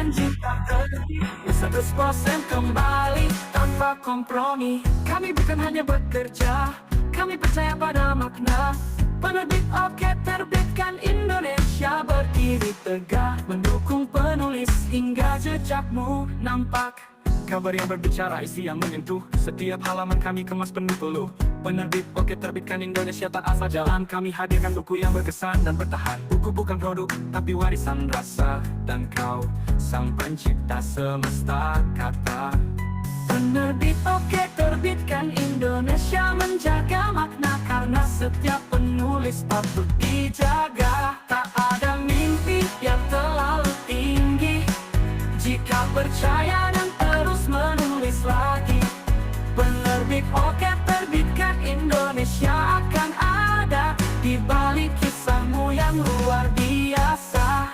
dan jika terbit 100% kembali tanpa kompromi. Kami bukan hanya bekerja, kami percaya pada makna. Penerbit Oke terbitkan Indonesia berdiri tegak, mendukung penulis hingga jejakmu nampak. Kabar yang berbicara, isi yang menyentuh, setiap halaman kami kemas penuh peluh. Penerbit Oke terbitkan Indonesia tak asal jalan, kami hadirkan buku yang berkesan dan bertahan. Buku bukan produk, tapi warisan rasa, dan kau sang pencipta semesta kata. Penerbit Oke terbitkan Indonesia menjaga makna, karena setiap penulis patut dijaga. Tak ada mimpi yang terlalu tinggi jika percaya dan terus menulis lagi. Penerbit Oke terbitkan Indonesia akan ada di balik kisahmu yang luar biasa.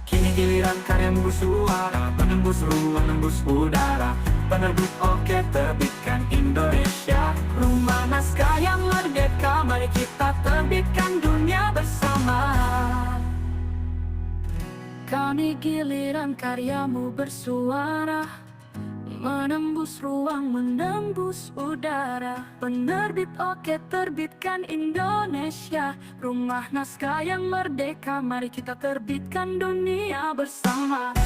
Kini giliran karyamu bersuara, menembus ruang, menembus udara. Penerbit Oke terbitkan Indonesia, rumah naskah yang merdeka. Mari kita terbitkan dunia bersama. Kini giliran karyamu bersuara, menembus ruang, menembus udara. Penerbit Oke terbitkan Indonesia, rumah naskah yang merdeka. Mari kita terbitkan dunia bersama.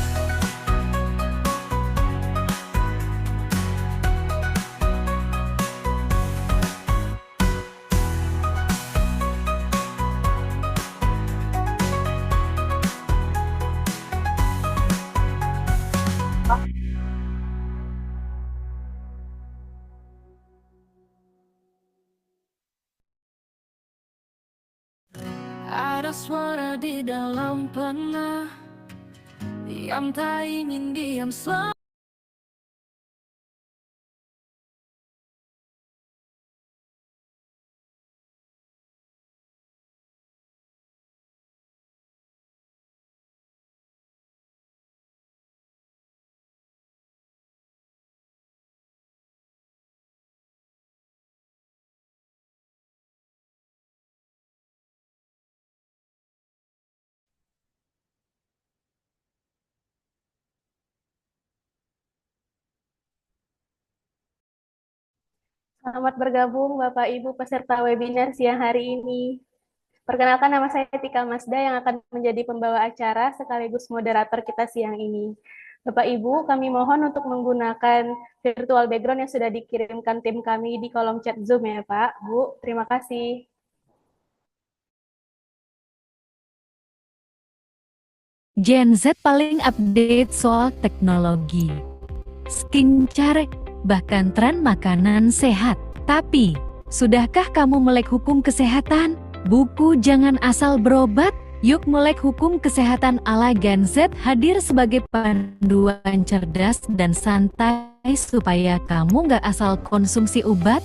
Ada suara di dalam pena yang tak ingin diam selama. Selamat bergabung Bapak Ibu peserta webinar siang hari ini. Perkenalkan, nama saya Tika Masda yang akan menjadi pembawa acara sekaligus moderator kita siang ini. Bapak Ibu, kami mohon untuk menggunakan virtual background yang sudah dikirimkan tim kami di kolom chat Zoom ya Pak, Bu. Terima kasih. Gen Z paling update soal teknologi, skincare, bahkan tren makanan sehat. Tapi, sudahkah kamu melek hukum kesehatan? Buku Jangan Asal Berobat, Yuk Melek Hukum Kesehatan ala Gen Z hadir sebagai panduan cerdas dan santai supaya kamu nggak asal konsumsi obat,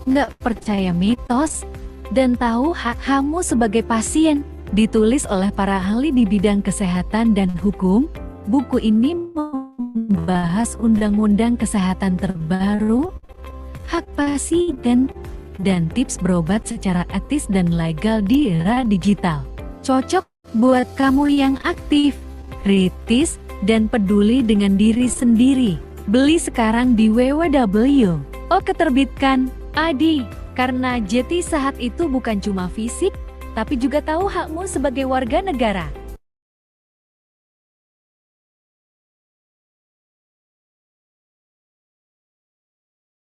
nggak percaya mitos, dan tahu hak kamu sebagai pasien. Ditulis oleh para ahli di bidang kesehatan dan hukum, buku ini membahas undang-undang kesehatan terbaru, hak pasien, dan tips berobat secara etis dan legal di era digital. Cocok buat kamu yang aktif, kritis, dan peduli dengan diri sendiri. Beli sekarang di www. Oke terbitkan, Adi, karena jati sehat itu bukan cuma fisik, tapi juga tahu hakmu sebagai warga negara.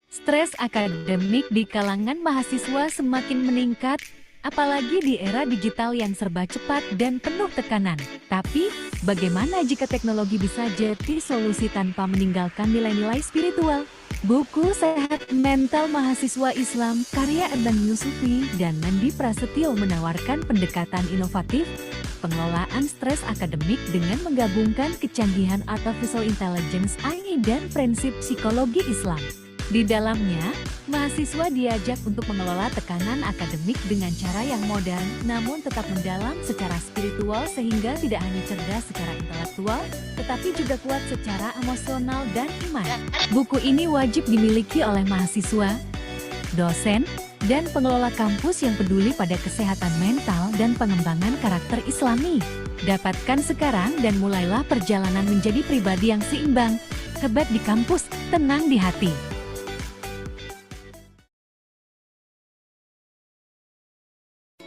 Stres akademik di kalangan mahasiswa semakin meningkat, apalagi di era digital yang serba cepat dan penuh tekanan. Tapi, bagaimana jika teknologi bisa jadi solusi tanpa meninggalkan nilai-nilai spiritual? Buku Sehat Mental Mahasiswa Islam karya Erdan Yusufi dan Nandi Prasetyo menawarkan pendekatan inovatif, pengelolaan stres akademik dengan menggabungkan kecanggihan artificial intelligence (AI) dan prinsip psikologi Islam. Di dalamnya, mahasiswa diajak untuk mengelola tekanan akademik dengan cara yang modern, namun tetap mendalam secara spiritual sehingga tidak hanya cerdas secara intelektual, tetapi juga kuat secara emosional dan iman. Buku ini wajib dimiliki oleh mahasiswa, dosen, dan pengelola kampus yang peduli pada kesehatan mental dan pengembangan karakter Islami. Dapatkan sekarang dan mulailah perjalanan menjadi pribadi yang seimbang. Hebat di kampus, tenang di hati.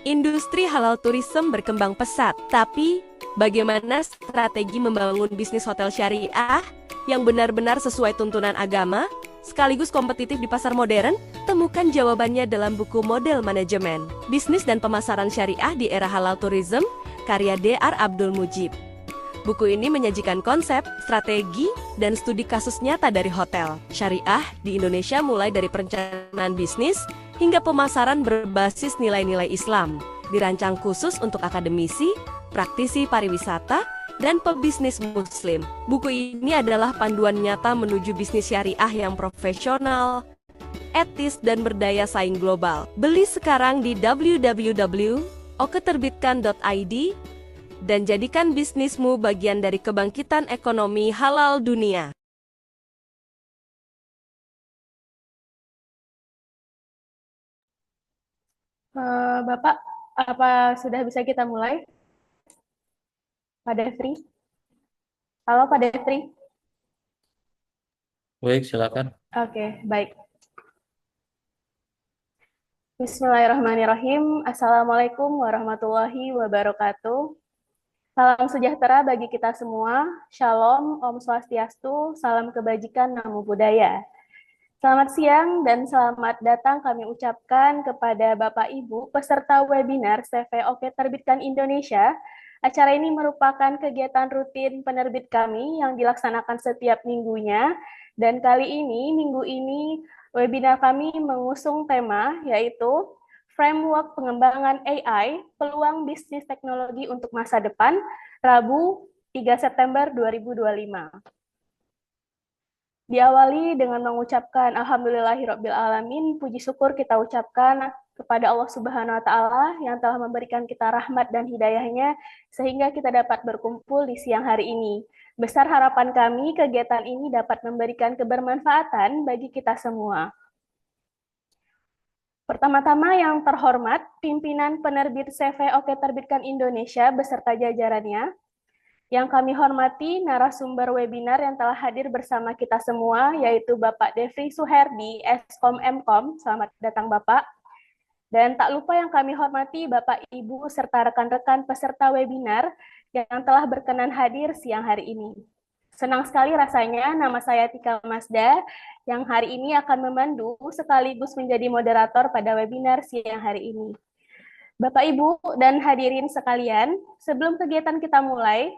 Industri halal tourism berkembang pesat, tapi bagaimana strategi membangun bisnis hotel syariah yang benar-benar sesuai tuntunan agama, sekaligus kompetitif di pasar modern? Temukan jawabannya dalam buku Model Manajemen, Bisnis dan Pemasaran Syariah di Era Halal Tourism, karya Dr. Abdul Mujib. Buku ini menyajikan konsep, strategi, dan studi kasus nyata dari hotel syariah di Indonesia mulai dari perencanaan bisnis hingga pemasaran berbasis nilai-nilai Islam, dirancang khusus untuk akademisi, praktisi pariwisata, dan pebisnis muslim. Buku ini adalah panduan nyata menuju bisnis syariah yang profesional, etis, dan berdaya saing global. Beli sekarang di www.oketerbitkan.id dan jadikan bisnismu bagian dari kebangkitan ekonomi halal dunia. Bapak, apa sudah bisa kita mulai? Pak Devri? Halo Pak Devri? Baik, silakan. Oke, baik. Bismillahirrahmanirrahim. Assalamualaikum warahmatullahi wabarakatuh. Salam sejahtera bagi kita semua. Shalom, Om Swastiastu, salam kebajikan, Namo Buddhaya. Selamat siang dan selamat datang kami ucapkan kepada Bapak Ibu peserta webinar CV Oke Terbitkan Indonesia. Acara ini merupakan kegiatan rutin penerbit kami yang dilaksanakan setiap minggunya. Dan kali ini, minggu ini, webinar kami mengusung tema yaitu Framework Pengembangan AI, Peluang Bisnis Teknologi untuk Masa Depan, Rabu 3 September 2025. Diawali dengan mengucapkan Alhamdulillahirrabbilalamin, puji syukur kita ucapkan kepada Allah Subhanahu wa Ta'ala yang telah memberikan kita rahmat dan hidayahnya sehingga kita dapat berkumpul di siang hari ini. Besar harapan kami kegiatan ini dapat memberikan kebermanfaatan bagi kita semua. Pertama-tama yang terhormat, pimpinan penerbit CV Oke Terbitkan Indonesia beserta jajarannya. Yang kami hormati narasumber webinar yang telah hadir bersama kita semua, yaitu Bapak Devri Suherdi, Eskom Mkom. Selamat datang Bapak. Dan tak lupa yang kami hormati Bapak Ibu serta rekan-rekan peserta webinar yang telah berkenan hadir siang hari ini. Senang sekali rasanya nama saya Tika Masda yang hari ini akan memandu sekaligus menjadi moderator pada webinar siang hari ini. Bapak Ibu dan hadirin sekalian, sebelum kegiatan kita mulai,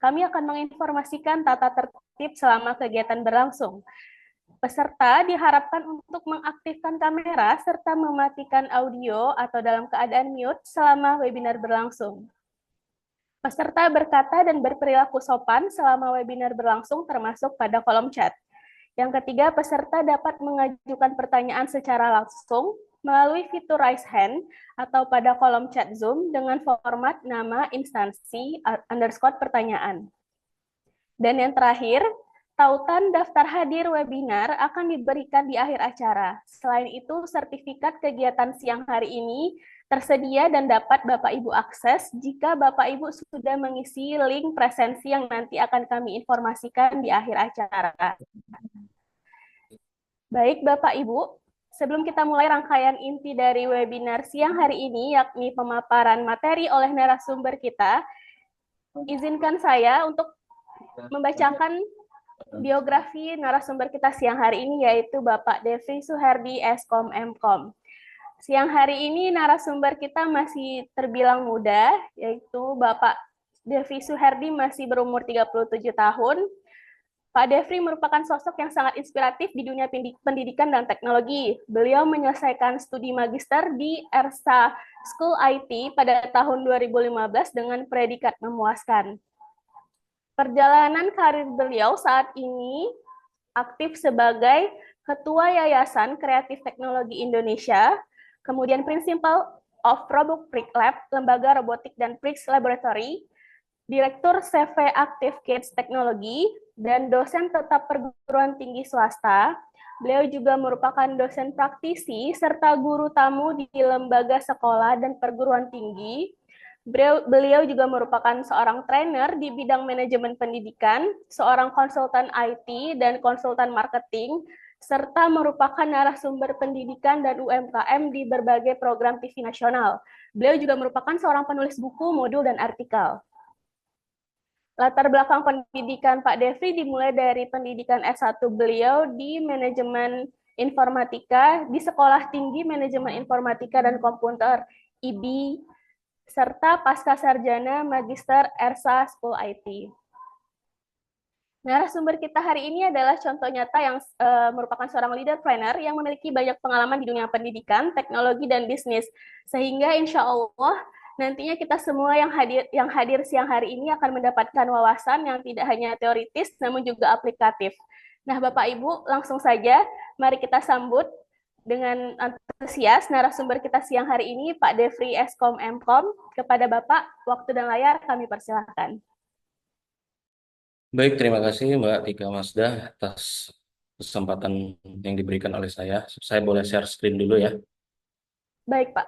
kami akan menginformasikan tata tertib selama kegiatan berlangsung. Peserta diharapkan untuk mengaktifkan kamera serta mematikan audio atau dalam keadaan mute selama webinar berlangsung. Peserta berkata dan berperilaku sopan selama webinar berlangsung termasuk pada kolom chat. Yang ketiga, peserta dapat mengajukan pertanyaan secara langsung melalui fitur raise hand atau pada kolom chat Zoom dengan format nama instansi _ pertanyaan. Dan yang terakhir, tautan daftar hadir webinar akan diberikan di akhir acara. Selain itu, sertifikat kegiatan siang hari ini tersedia dan dapat Bapak Ibu akses jika Bapak Ibu sudah mengisi link presensi yang nanti akan kami informasikan di akhir acara. Baik Bapak Ibu, sebelum kita mulai rangkaian inti dari webinar siang hari ini, yakni pemaparan materi oleh narasumber kita, izinkan saya untuk membacakan biografi narasumber kita siang hari ini, yaitu Bapak Devri Suherdi, Eskom Mkom. Siang hari ini narasumber kita masih terbilang muda, yaitu Bapak Devri Suherdi masih berumur 37 tahun. Pak Devri merupakan sosok yang sangat inspiratif di dunia pendidikan dan teknologi. Beliau menyelesaikan studi magister di ERSA School IT pada tahun 2015 dengan predikat memuaskan. Perjalanan karir beliau saat ini aktif sebagai Ketua Yayasan Kreatif Teknologi Indonesia, kemudian Principal of Robotic Lab, Lembaga Robotik dan Prix Laboratory, Direktur CV Active Kids Teknologi, dan dosen tetap perguruan tinggi swasta. Beliau juga merupakan dosen praktisi serta guru tamu di lembaga sekolah dan perguruan tinggi. Beliau juga merupakan seorang trainer di bidang manajemen pendidikan, seorang konsultan IT dan konsultan marketing, serta merupakan narasumber pendidikan dan UMKM di berbagai program TV nasional. Beliau juga merupakan seorang penulis buku, modul, dan artikel. Latar belakang pendidikan Pak Devri dimulai dari pendidikan S1 beliau di manajemen informatika di Sekolah Tinggi Manajemen Informatika dan Komputer IBI serta pasca sarjana Magister Ersa School IT. Narasumber kita hari ini adalah contoh nyata yang merupakan seorang leader trainer yang memiliki banyak pengalaman di dunia pendidikan, teknologi, dan bisnis. Sehingga insya Allah nantinya kita semua yang hadir siang hari ini akan mendapatkan wawasan yang tidak hanya teoritis, namun juga aplikatif. Nah, Bapak Ibu, langsung saja mari kita sambut dengan antusias narasumber kita siang hari ini, Pak Devri Eskom Mkom. Kepada Bapak, waktu dan layar kami persilahkan. Baik, terima kasih Mbak Tika Masda atas kesempatan yang diberikan oleh saya. Saya boleh share screen dulu ya. Baik, Pak.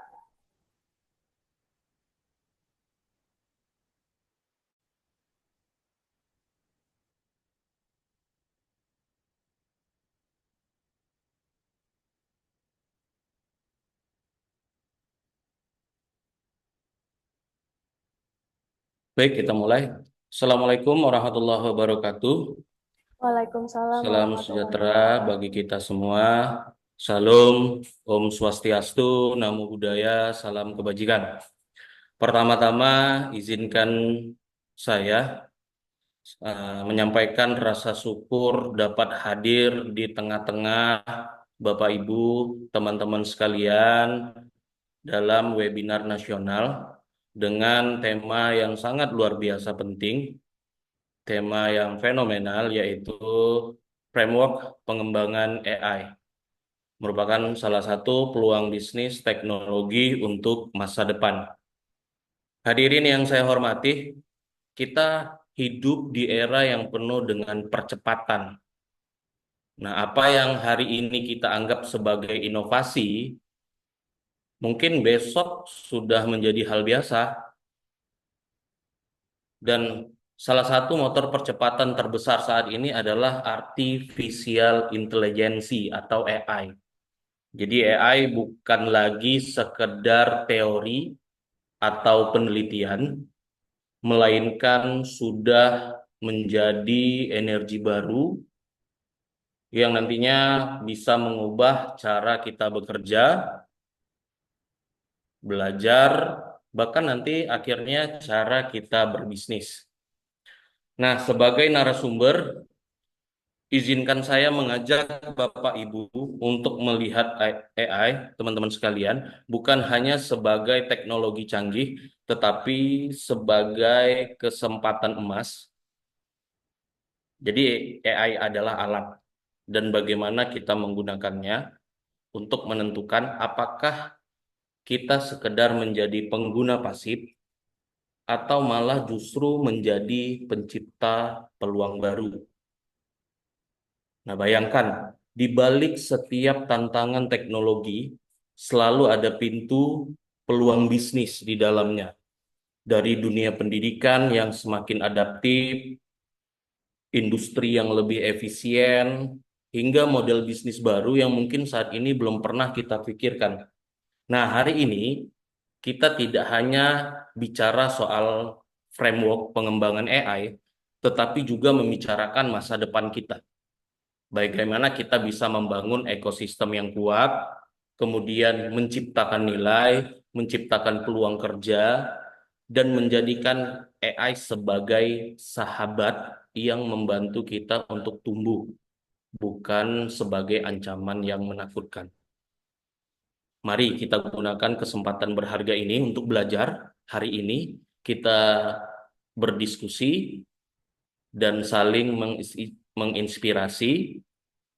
Baik, kita mulai. Assalamualaikum warahmatullahi wabarakatuh. Waalaikumsalam Salam warahmatullahi sejahtera wabarakatuh. bagi kita semua. Salam, Om Swastiastu, Namo Buddhaya, salam kebajikan. Pertama-tama izinkan saya menyampaikan rasa syukur dapat hadir di tengah-tengah Bapak Ibu, teman-teman sekalian dalam webinar nasional dengan tema yang sangat luar biasa penting, tema yang fenomenal yaitu framework pengembangan AI. Merupakan salah satu peluang bisnis teknologi untuk masa depan. Hadirin yang saya hormati, kita hidup di era yang penuh dengan percepatan. Nah, apa yang hari ini kita anggap sebagai inovasi, mungkin besok sudah menjadi hal biasa. Dan salah satu motor percepatan terbesar saat ini adalah artificial intelligence atau AI. Jadi AI bukan lagi sekedar teori atau penelitian, melainkan sudah menjadi energi baru yang nantinya bisa mengubah cara kita bekerja, belajar, bahkan nanti akhirnya cara kita berbisnis. Nah, sebagai narasumber, izinkan saya mengajak Bapak Ibu untuk melihat AI, teman-teman sekalian, bukan hanya sebagai teknologi canggih, tetapi sebagai kesempatan emas. Jadi AI adalah alat, dan bagaimana kita menggunakannya untuk menentukan apakah kita sekedar menjadi pengguna pasif atau malah justru menjadi pencipta peluang baru. Nah, bayangkan, di balik setiap tantangan teknologi, selalu ada pintu peluang bisnis di dalamnya. Dari dunia pendidikan yang semakin adaptif, industri yang lebih efisien, hingga model bisnis baru yang mungkin saat ini belum pernah kita pikirkan. Nah, hari ini kita tidak hanya bicara soal framework pengembangan AI, tetapi juga membicarakan masa depan kita. Bagaimana kita bisa membangun ekosistem yang kuat, kemudian menciptakan nilai, menciptakan peluang kerja, dan menjadikan AI sebagai sahabat yang membantu kita untuk tumbuh, bukan sebagai ancaman yang menakutkan. Mari kita gunakan kesempatan berharga ini untuk belajar. Hari ini kita berdiskusi dan saling menginspirasi.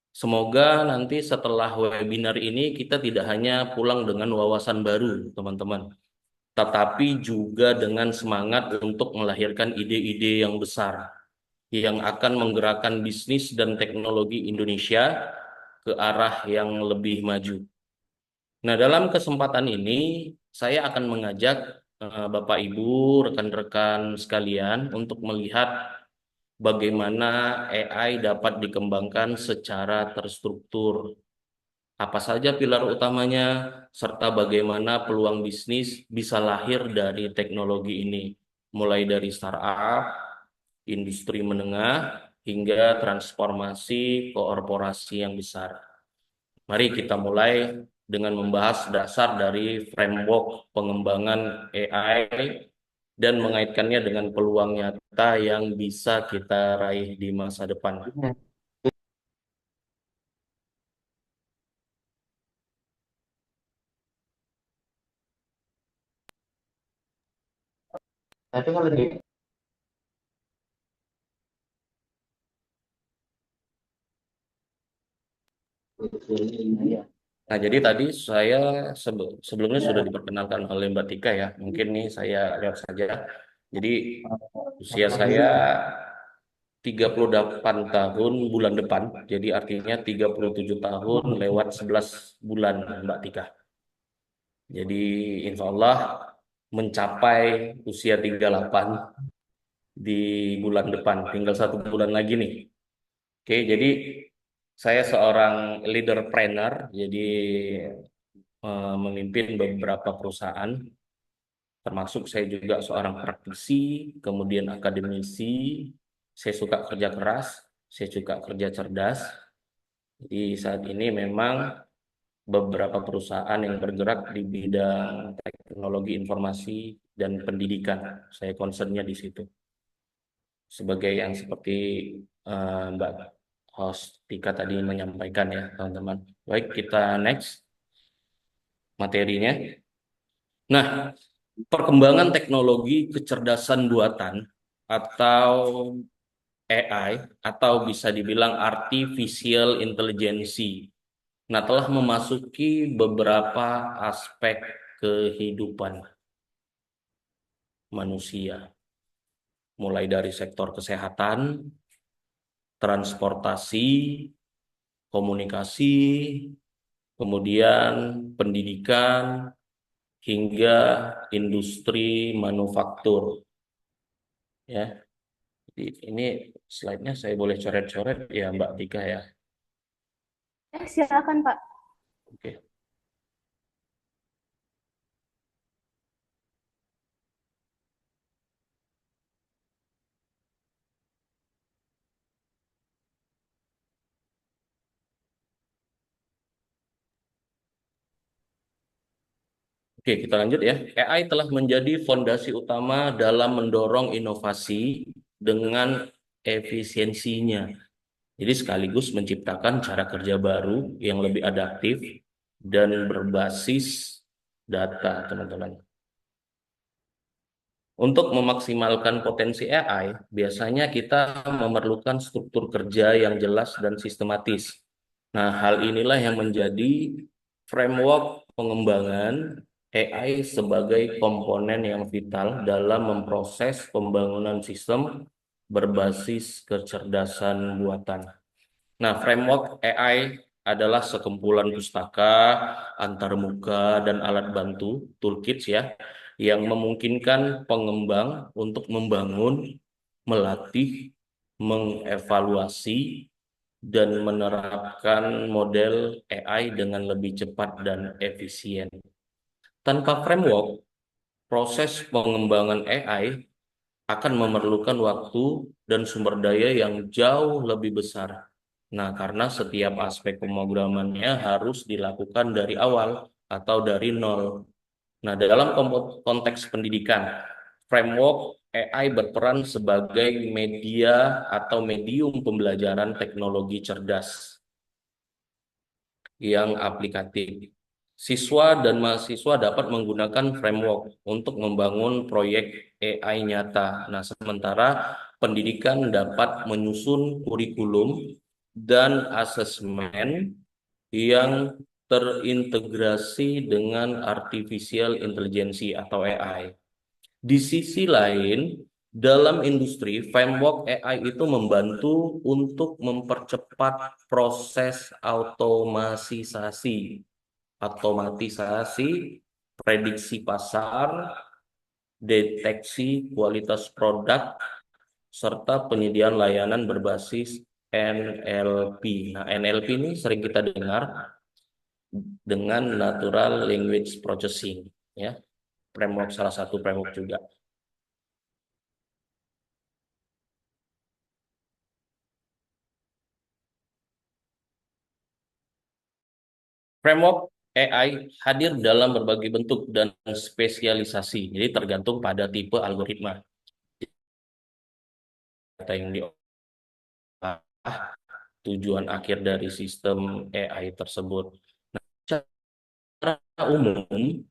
Semoga nanti setelah webinar ini kita tidak hanya pulang dengan wawasan baru, teman-teman, tetapi juga dengan semangat untuk melahirkan ide-ide yang besar yang akan menggerakkan bisnis dan teknologi Indonesia ke arah yang lebih maju. Nah, dalam kesempatan ini saya akan mengajak Bapak Ibu, rekan-rekan sekalian untuk melihat bagaimana AI dapat dikembangkan secara terstruktur. Apa saja pilar utamanya, serta bagaimana peluang bisnis bisa lahir dari teknologi ini, mulai dari startup, industri menengah, hingga transformasi korporasi yang besar. Mari kita mulai dengan membahas dasar dari framework pengembangan AI dan mengaitkannya dengan peluang nyata yang bisa kita raih di masa depan. Tapi kalau di ya, Nah, jadi tadi saya sebelumnya sudah diperkenalkan oleh Mbak Tika ya. Mungkin nih saya lihat saja. Jadi usia saya 38 tahun bulan depan. Jadi artinya 37 tahun lewat 11 bulan Mbak Tika. Jadi insya Allah mencapai usia 38 di bulan depan. Tinggal 1 bulan lagi nih. Oke, jadi saya seorang leaderpreneur. Jadi memimpin beberapa perusahaan, termasuk saya juga seorang praktisi, kemudian akademisi. Saya suka kerja keras, saya suka kerja cerdas. Jadi saat ini memang beberapa perusahaan yang bergerak di bidang teknologi informasi dan pendidikan. Saya concernnya di situ. Sebagai yang seperti Mbak host Tika tadi menyampaikan ya, teman-teman. Baik, kita next materinya. Nah, perkembangan teknologi kecerdasan buatan atau AI atau bisa dibilang artificial intelligence. Nah, telah memasuki beberapa aspek kehidupan manusia, mulai dari sektor kesehatan, transportasi, komunikasi, kemudian pendidikan, hingga industri manufaktur. Ya, jadi ini slide-nya saya boleh coret-coret ya Mbak Tika ya. Silakan Pak. Oke. Oke, kita lanjut ya. AI telah menjadi fondasi utama dalam mendorong inovasi dengan efisiensinya. Jadi sekaligus menciptakan cara kerja baru yang lebih adaptif dan berbasis data, teman-teman. Untuk memaksimalkan potensi AI, biasanya kita memerlukan struktur kerja yang jelas dan sistematis. Nah, hal inilah yang menjadi framework pengembangan AI sebagai komponen yang vital dalam memproses pembangunan sistem berbasis kecerdasan buatan. Nah, framework AI adalah sekumpulan pustaka, antarmuka, dan alat bantu, toolkits ya, yang memungkinkan pengembang untuk membangun, melatih, mengevaluasi, dan menerapkan model AI dengan lebih cepat dan efisien. Tanpa framework, proses pengembangan AI akan memerlukan waktu dan sumber daya yang jauh lebih besar. Nah, karena setiap aspek pemrogramannya harus dilakukan dari awal atau dari nol. Nah, dalam konteks pendidikan, framework AI berperan sebagai media atau medium pembelajaran teknologi cerdas yang aplikatif. Siswa dan mahasiswa dapat menggunakan framework untuk membangun proyek AI nyata. Nah, sementara pendidikan dapat menyusun kurikulum dan asesmen yang terintegrasi dengan artificial intelligence atau AI. Di sisi lain, dalam industri, framework AI itu membantu untuk mempercepat proses otomatisasi, prediksi pasar, deteksi kualitas produk, serta penyediaan layanan berbasis NLP. Nah, NLP ini sering kita dengar dengan Natural Language Processing, ya, framework, salah satu framework juga. Framework AI hadir dalam berbagai bentuk dan spesialisasi, jadi tergantung pada tipe algoritma data yang diolah, tujuan akhir dari sistem AI tersebut. Nah, secara umum,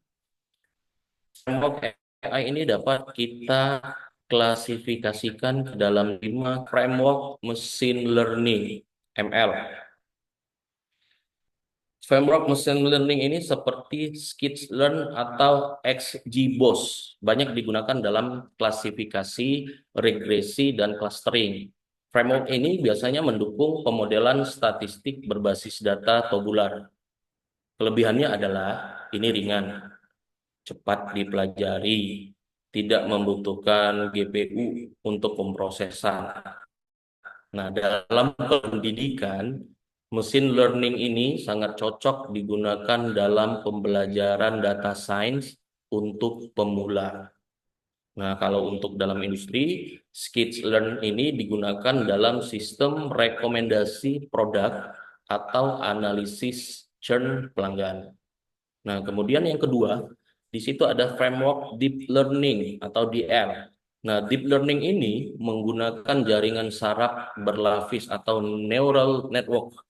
framework AI ini dapat kita klasifikasikan ke dalam 5 framework machine learning (ML). Framework machine learning ini seperti Skitlearn atau XGBoost banyak digunakan dalam klasifikasi, regresi, dan clustering. Framework ini biasanya mendukung pemodelan statistik berbasis data tabular. Kelebihannya adalah ini ringan, cepat dipelajari, tidak membutuhkan GPU untuk pemrosesan. Nah, dalam pendidikan, mesin learning ini sangat cocok digunakan dalam pembelajaran data science untuk pemula. Nah, kalau untuk dalam industri, Skitlearn ini digunakan dalam sistem rekomendasi produk atau analisis churn pelanggan. Nah, kemudian yang kedua, di situ ada framework deep learning atau DL. Nah, deep learning ini menggunakan jaringan saraf berlapis atau neural network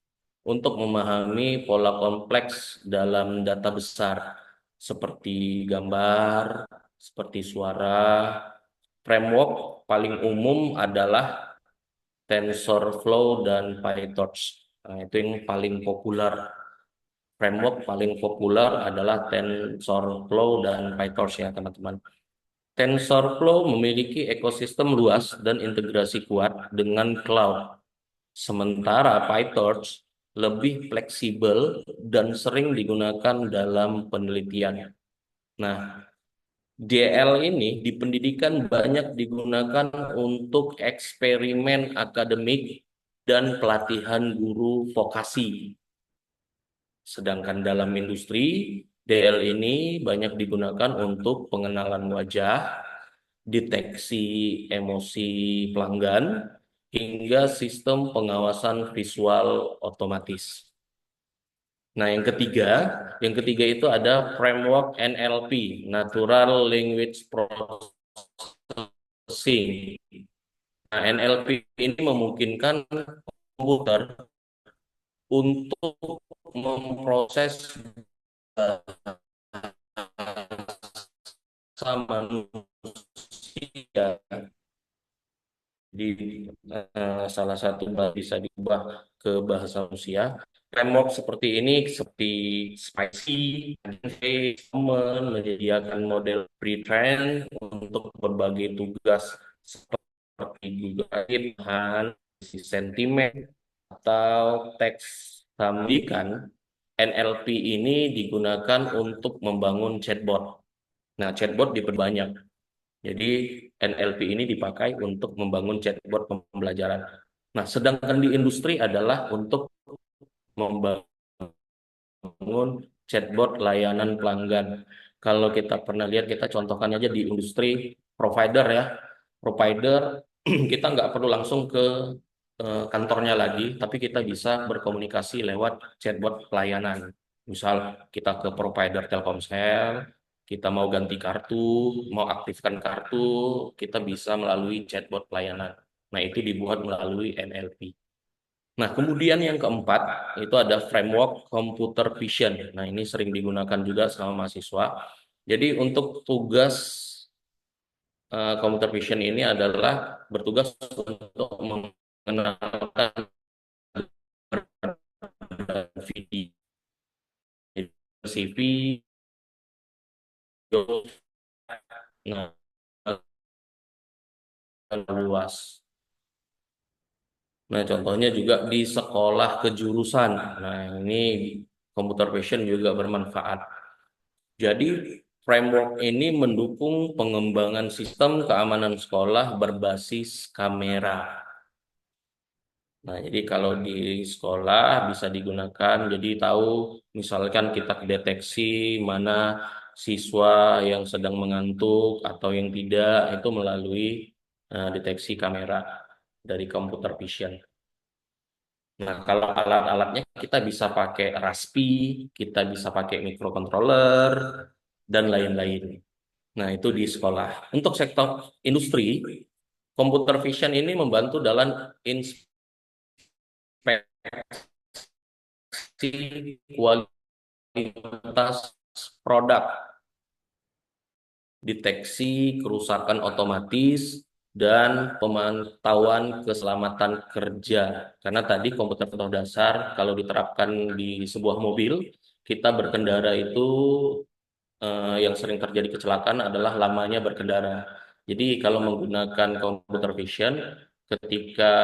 untuk memahami pola kompleks dalam data besar, seperti gambar, seperti suara. Framework paling umum adalah TensorFlow dan PyTorch. Nah, itu yang paling populer. Framework paling populer adalah TensorFlow dan PyTorch, ya teman-teman. TensorFlow memiliki ekosistem luas dan integrasi kuat dengan cloud. Sementara PyTorch lebih fleksibel dan sering digunakan dalam penelitian. Nah, DL ini di pendidikan banyak digunakan untuk eksperimen akademik dan pelatihan guru vokasi. Sedangkan dalam industri, DL ini banyak digunakan untuk pengenalan wajah, deteksi emosi pelanggan, hingga sistem pengawasan visual otomatis. Nah, yang ketiga itu ada framework NLP, Natural Language Processing. Nah, NLP ini memungkinkan komputer untuk memproses bahasa manusia di salah satu bisa diubah ke bahasa manusia. Framework seperti ini seperti Spicy, menyediakan model pre-trained untuk berbagai tugas seperti bahan, sentimen, atau teks sambungan. NLP ini digunakan untuk membangun chatbot. Nah, chatbot diperbanyak. Jadi NLP ini dipakai untuk membangun chatbot pembelajaran. Nah, sedangkan di industri adalah untuk membangun chatbot layanan pelanggan. Kalau kita pernah lihat, kita contohkan aja di industri provider, ya. Provider kita nggak perlu langsung ke kantornya lagi, tapi kita bisa berkomunikasi lewat chatbot pelayanan. Misal kita ke provider Telkomsel, kita mau ganti kartu, mau aktifkan kartu, kita bisa melalui chatbot pelayanan. Nah, itu dibuat melalui NLP. Nah, kemudian yang keempat, itu ada framework computer vision. Nah, ini sering digunakan juga sama mahasiswa. Jadi, untuk tugas computer vision ini adalah bertugas untuk mengenalkan video, CV, nah, luas. Nah, contohnya juga di sekolah kejurusan. Nah, ini computer vision juga bermanfaat. Jadi, framework ini mendukung pengembangan sistem keamanan sekolah berbasis kamera. Nah, jadi kalau di sekolah bisa digunakan, jadi tahu misalkan kita deteksi mana siswa yang sedang mengantuk atau yang tidak, itu melalui deteksi kamera dari computer vision. Nah, kalau alat-alatnya kita bisa pakai Raspi, kita bisa pakai microcontroller, dan lain-lain. Nah, itu di sekolah. Untuk sektor industri, computer vision ini membantu dalam inspeksi kualitas produk, deteksi kerusakan otomatis, dan pemantauan keselamatan kerja. Karena tadi komputer dasar kalau diterapkan di sebuah mobil, kita berkendara itu yang sering terjadi kecelakaan adalah lamanya berkendara. Jadi kalau menggunakan computer vision, ketika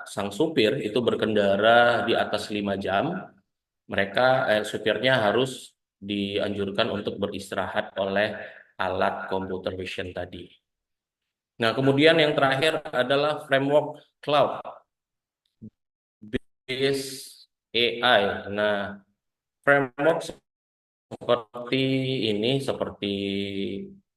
sang supir itu berkendara di atas 5 jam, supirnya harus dianjurkan untuk beristirahat oleh alat computer vision tadi. Nah, kemudian yang terakhir adalah framework cloud based AI. Nah, framework seperti ini, seperti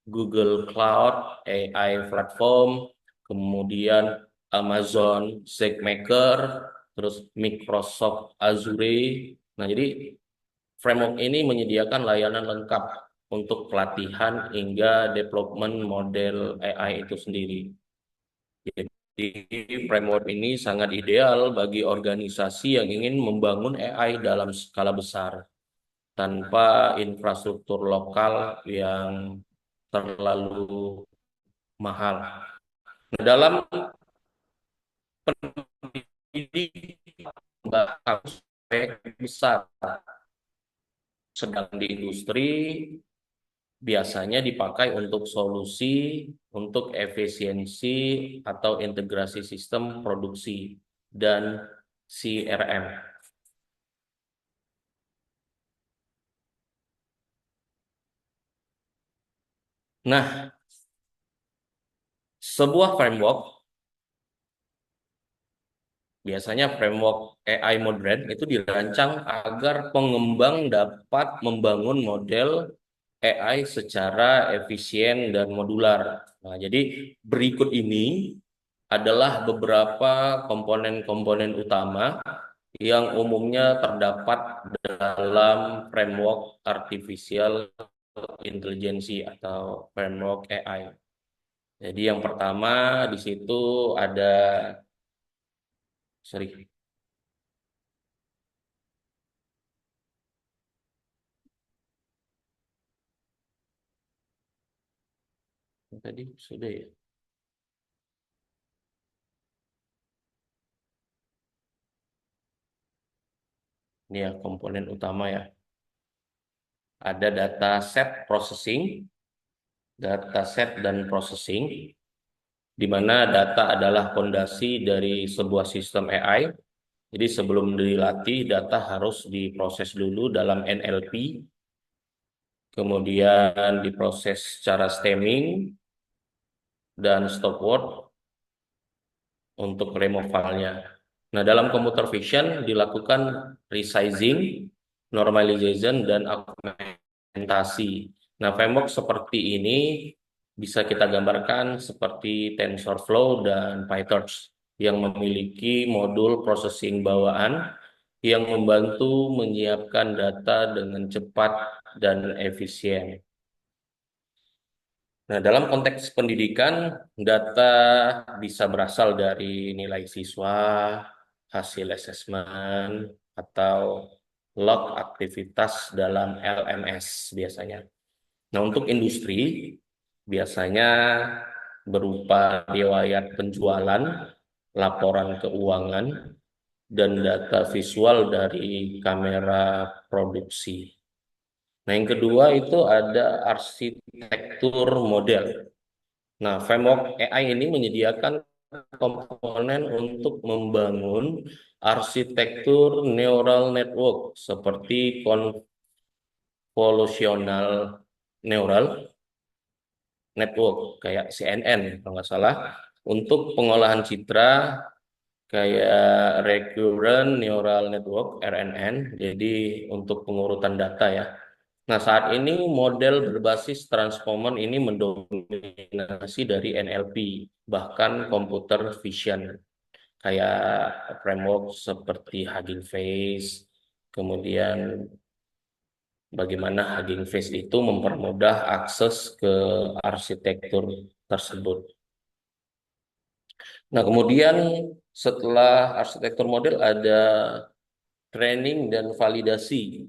Google Cloud AI Platform, kemudian Amazon SageMaker, terus Microsoft Azure. Nah, jadi framework ini menyediakan layanan lengkap untuk pelatihan hingga development model AI itu sendiri. Jadi framework ini sangat ideal bagi organisasi yang ingin membangun AI dalam skala besar tanpa infrastruktur lokal yang terlalu mahal. Nah, dalam pendidikan kasus besar, sedang di industri biasanya dipakai untuk solusi untuk efisiensi atau integrasi sistem produksi dan CRM. Nah, sebuah framework, biasanya framework AI modern itu dirancang agar pengembang dapat membangun model AI secara efisien dan modular. Nah, jadi berikut ini adalah beberapa komponen-komponen utama yang umumnya terdapat dalam framework artificial intelligence atau framework AI. Jadi yang pertama di situ ada, sorry, tadi sudah ya. Ini ya komponen utama ya. Ada dataset processing, dataset dan processing, di mana data adalah fondasi dari sebuah sistem AI. Jadi sebelum dilatih, data harus diproses dulu dalam NLP, kemudian diproses secara stemming dan stop word untuk removalnya. Nah, dalam computer vision dilakukan resizing, normalization, dan augmentasi. Nah, framework seperti ini bisa kita gambarkan seperti TensorFlow dan PyTorch yang memiliki modul processing bawaan yang membantu menyiapkan data dengan cepat dan efisien. Nah, dalam konteks pendidikan, data bisa berasal dari nilai siswa, hasil asesmen, atau log aktivitas dalam LMS biasanya. Nah, untuk industri, biasanya berupa riwayat penjualan, laporan keuangan, dan data visual dari kamera produksi. Nah, yang kedua itu ada arsitektur model. Nah, framework AI ini menyediakan komponen untuk membangun arsitektur neural network seperti convolutional neural network kayak CNN kalau nggak salah. Untuk pengolahan citra kayak Recurrent Neural Network (RNN). Jadi untuk pengurutan data ya. Nah, saat ini model berbasis transformer ini mendominasi dari NLP, bahkan computer vision, kayak framework seperti Hugging Face, kemudian bagaimana Hugging Face itu mempermudah akses ke arsitektur tersebut. Nah, kemudian setelah arsitektur model ada training dan validasi,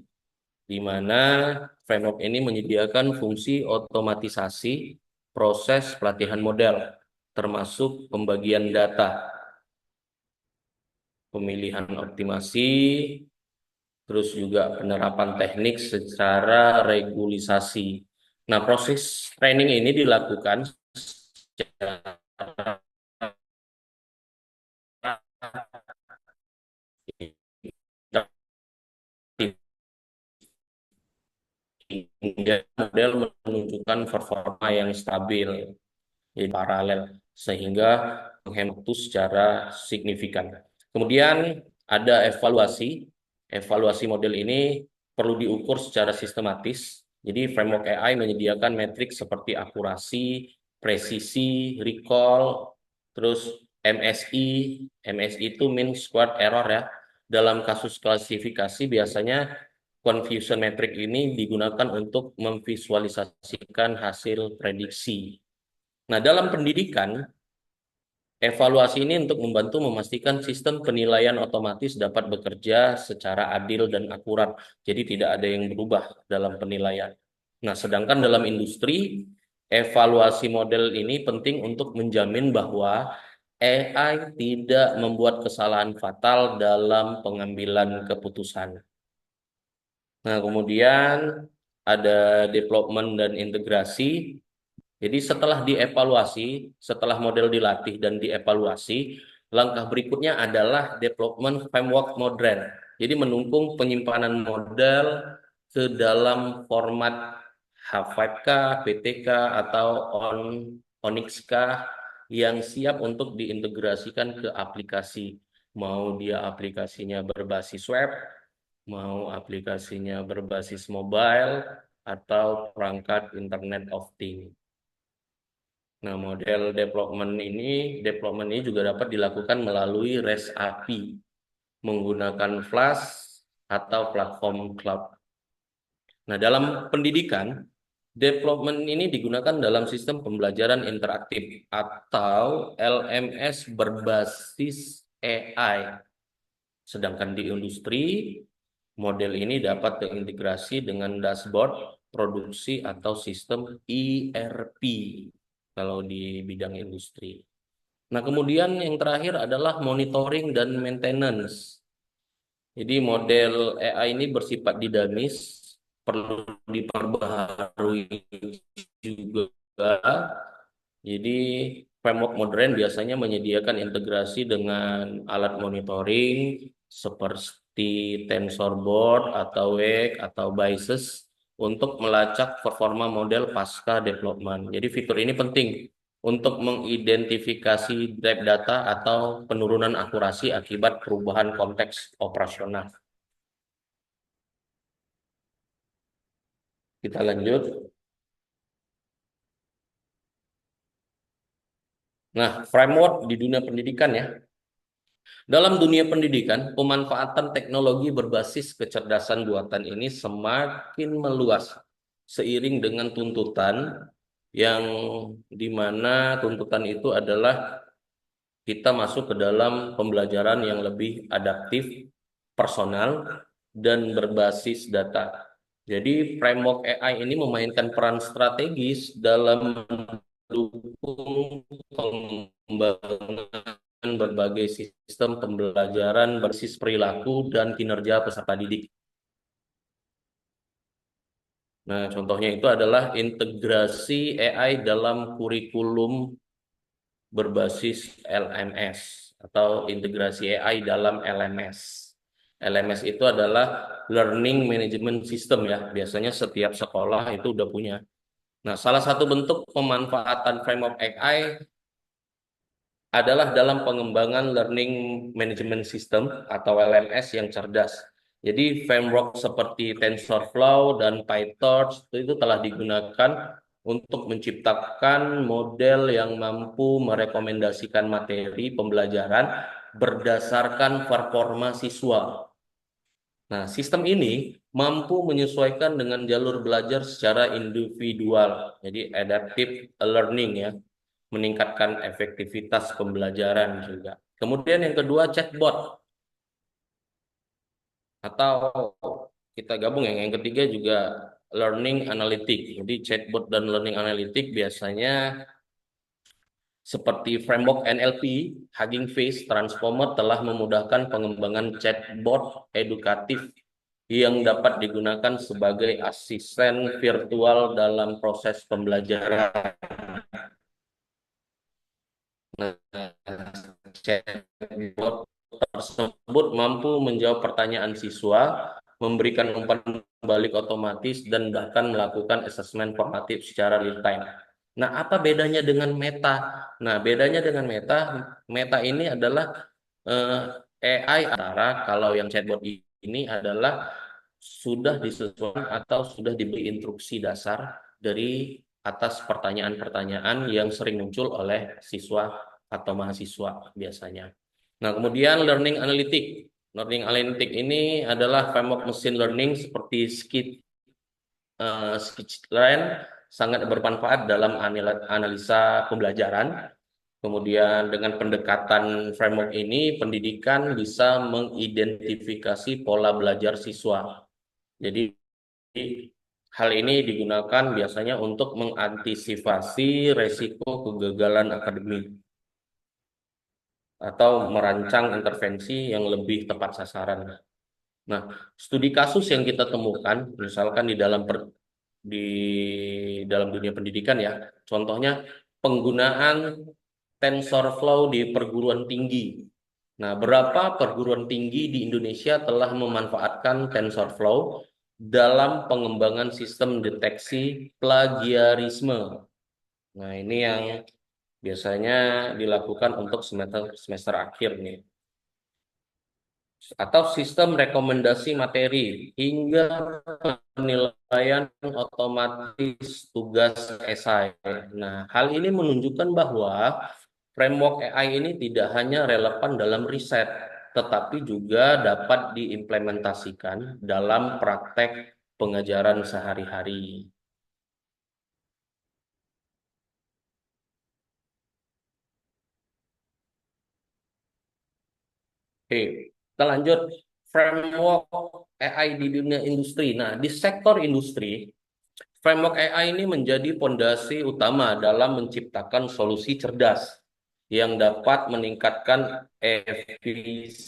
di mana framework ini menyediakan fungsi otomatisasi proses pelatihan model, termasuk pembagian data, pemilihan optimasi, terus juga penerapan teknik secara regulisasi. Nah, proses training ini dilakukan secara hingga model menunjukkan performa yang stabil, jadi paralel, sehingga menghemat waktu secara signifikan. Kemudian ada evaluasi. Evaluasi model ini perlu diukur secara sistematis. Jadi framework AI menyediakan metrik seperti akurasi, presisi, recall, terus MSI. MSI itu mean squared error ya. Dalam kasus klasifikasi biasanya confusion metric ini digunakan untuk memvisualisasikan hasil prediksi. Nah, dalam pendidikan, evaluasi ini untuk membantu memastikan sistem penilaian otomatis dapat bekerja secara adil dan akurat. Jadi tidak ada yang berubah dalam penilaian. Nah, sedangkan dalam industri, evaluasi model ini penting untuk menjamin bahwa AI tidak membuat kesalahan fatal dalam pengambilan keputusan. Nah, kemudian ada development dan integrasi. Jadi setelah dievaluasi, setelah model dilatih dan dievaluasi, langkah berikutnya adalah development framework modern. Jadi mendukung penyimpanan model ke dalam format H5K, PTK, atau Onyx-K yang siap untuk diintegrasikan ke aplikasi. Mau dia aplikasinya berbasis web, mau aplikasinya berbasis mobile, atau perangkat Internet of Things. Nah, model development ini juga dapat dilakukan melalui REST API, menggunakan Flash atau platform cloud. Nah, dalam pendidikan, development ini digunakan dalam sistem pembelajaran interaktif atau LMS berbasis AI. Sedangkan di industri, model ini dapat terintegrasi dengan dashboard, produksi, atau sistem ERP kalau di bidang industri. Nah, kemudian yang terakhir adalah monitoring dan maintenance. Jadi model AI ini bersifat dinamis, perlu diperbaharui juga. Jadi framework modern biasanya menyediakan integrasi dengan alat monitoring seperti TensorBoard atau Wake atau Basis untuk melacak performa model pasca development. Jadi fitur ini penting untuk mengidentifikasi drop data atau penurunan akurasi akibat perubahan konteks operasional. Kita lanjut. Nah, framework di dunia pendidikan ya. Dalam dunia pendidikan, pemanfaatan teknologi berbasis kecerdasan buatan ini semakin meluas seiring dengan tuntutan yang dimana tuntutan itu adalah kita masuk ke dalam pembelajaran yang lebih adaptif, personal, dan berbasis data. Jadi framework AI ini memainkan peran strategis dalam mendukung pengembangan berbagai sistem pembelajaran berbasis perilaku dan kinerja peserta didik. Nah, contohnya itu adalah integrasi AI dalam kurikulum berbasis LMS atau integrasi AI dalam LMS. LMS itu adalah Learning Management System ya. Biasanya setiap sekolah itu udah punya. Nah, salah satu bentuk pemanfaatan framework AI adalah dalam pengembangan Learning Management System atau LMS yang cerdas. Jadi framework seperti TensorFlow dan PyTorch itu telah digunakan untuk menciptakan model yang mampu merekomendasikan materi pembelajaran berdasarkan performa siswa. Nah, sistem ini mampu menyesuaikan dengan jalur belajar secara individual, jadi adaptive learning ya, meningkatkan efektivitas pembelajaran juga. Kemudian yang kedua chatbot atau kita gabung yang ketiga juga learning analytic. Jadi chatbot dan learning analytic biasanya seperti framework NLP, Hugging Face Transformer telah memudahkan pengembangan chatbot edukatif yang dapat digunakan sebagai asisten virtual dalam proses pembelajaran. Nah, chatbot tersebut mampu menjawab pertanyaan siswa, memberikan umpan balik otomatis, dan bahkan melakukan asesmen formatif secara real time. Nah, apa bedanya dengan Meta? Nah, bedanya dengan Meta ini adalah AI antara kalau yang chatbot ini adalah sudah disesuaikan atau sudah diberi instruksi dasar dari atas pertanyaan-pertanyaan yang sering muncul oleh siswa atau mahasiswa biasanya. Nah, kemudian learning analytic. Learning analytic ini adalah framework machine learning seperti Skillshare sangat bermanfaat dalam analisa pembelajaran. Kemudian dengan pendekatan framework ini, pendidikan bisa mengidentifikasi pola belajar siswa. Jadi hal ini digunakan biasanya untuk mengantisipasi resiko kegagalan akademik atau merancang intervensi yang lebih tepat sasaran. Nah, studi kasus yang kita temukan, misalkan di dalam dunia pendidikan ya, contohnya penggunaan TensorFlow di perguruan tinggi. Nah, berapa perguruan tinggi di Indonesia telah memanfaatkan TensorFlow dalam pengembangan sistem deteksi plagiarisme. Nah, ini yang biasanya dilakukan untuk semester akhir nih. Atau sistem rekomendasi materi hingga penilaian otomatis tugas esai. Nah, hal ini menunjukkan bahwa framework AI ini tidak hanya relevan dalam riset, tetapi juga dapat diimplementasikan dalam praktek pengajaran sehari-hari. Oke, kita lanjut framework AI di dunia industri. Nah, di sektor industri, framework AI ini menjadi fondasi utama dalam menciptakan solusi cerdas yang dapat meningkatkan efisiensi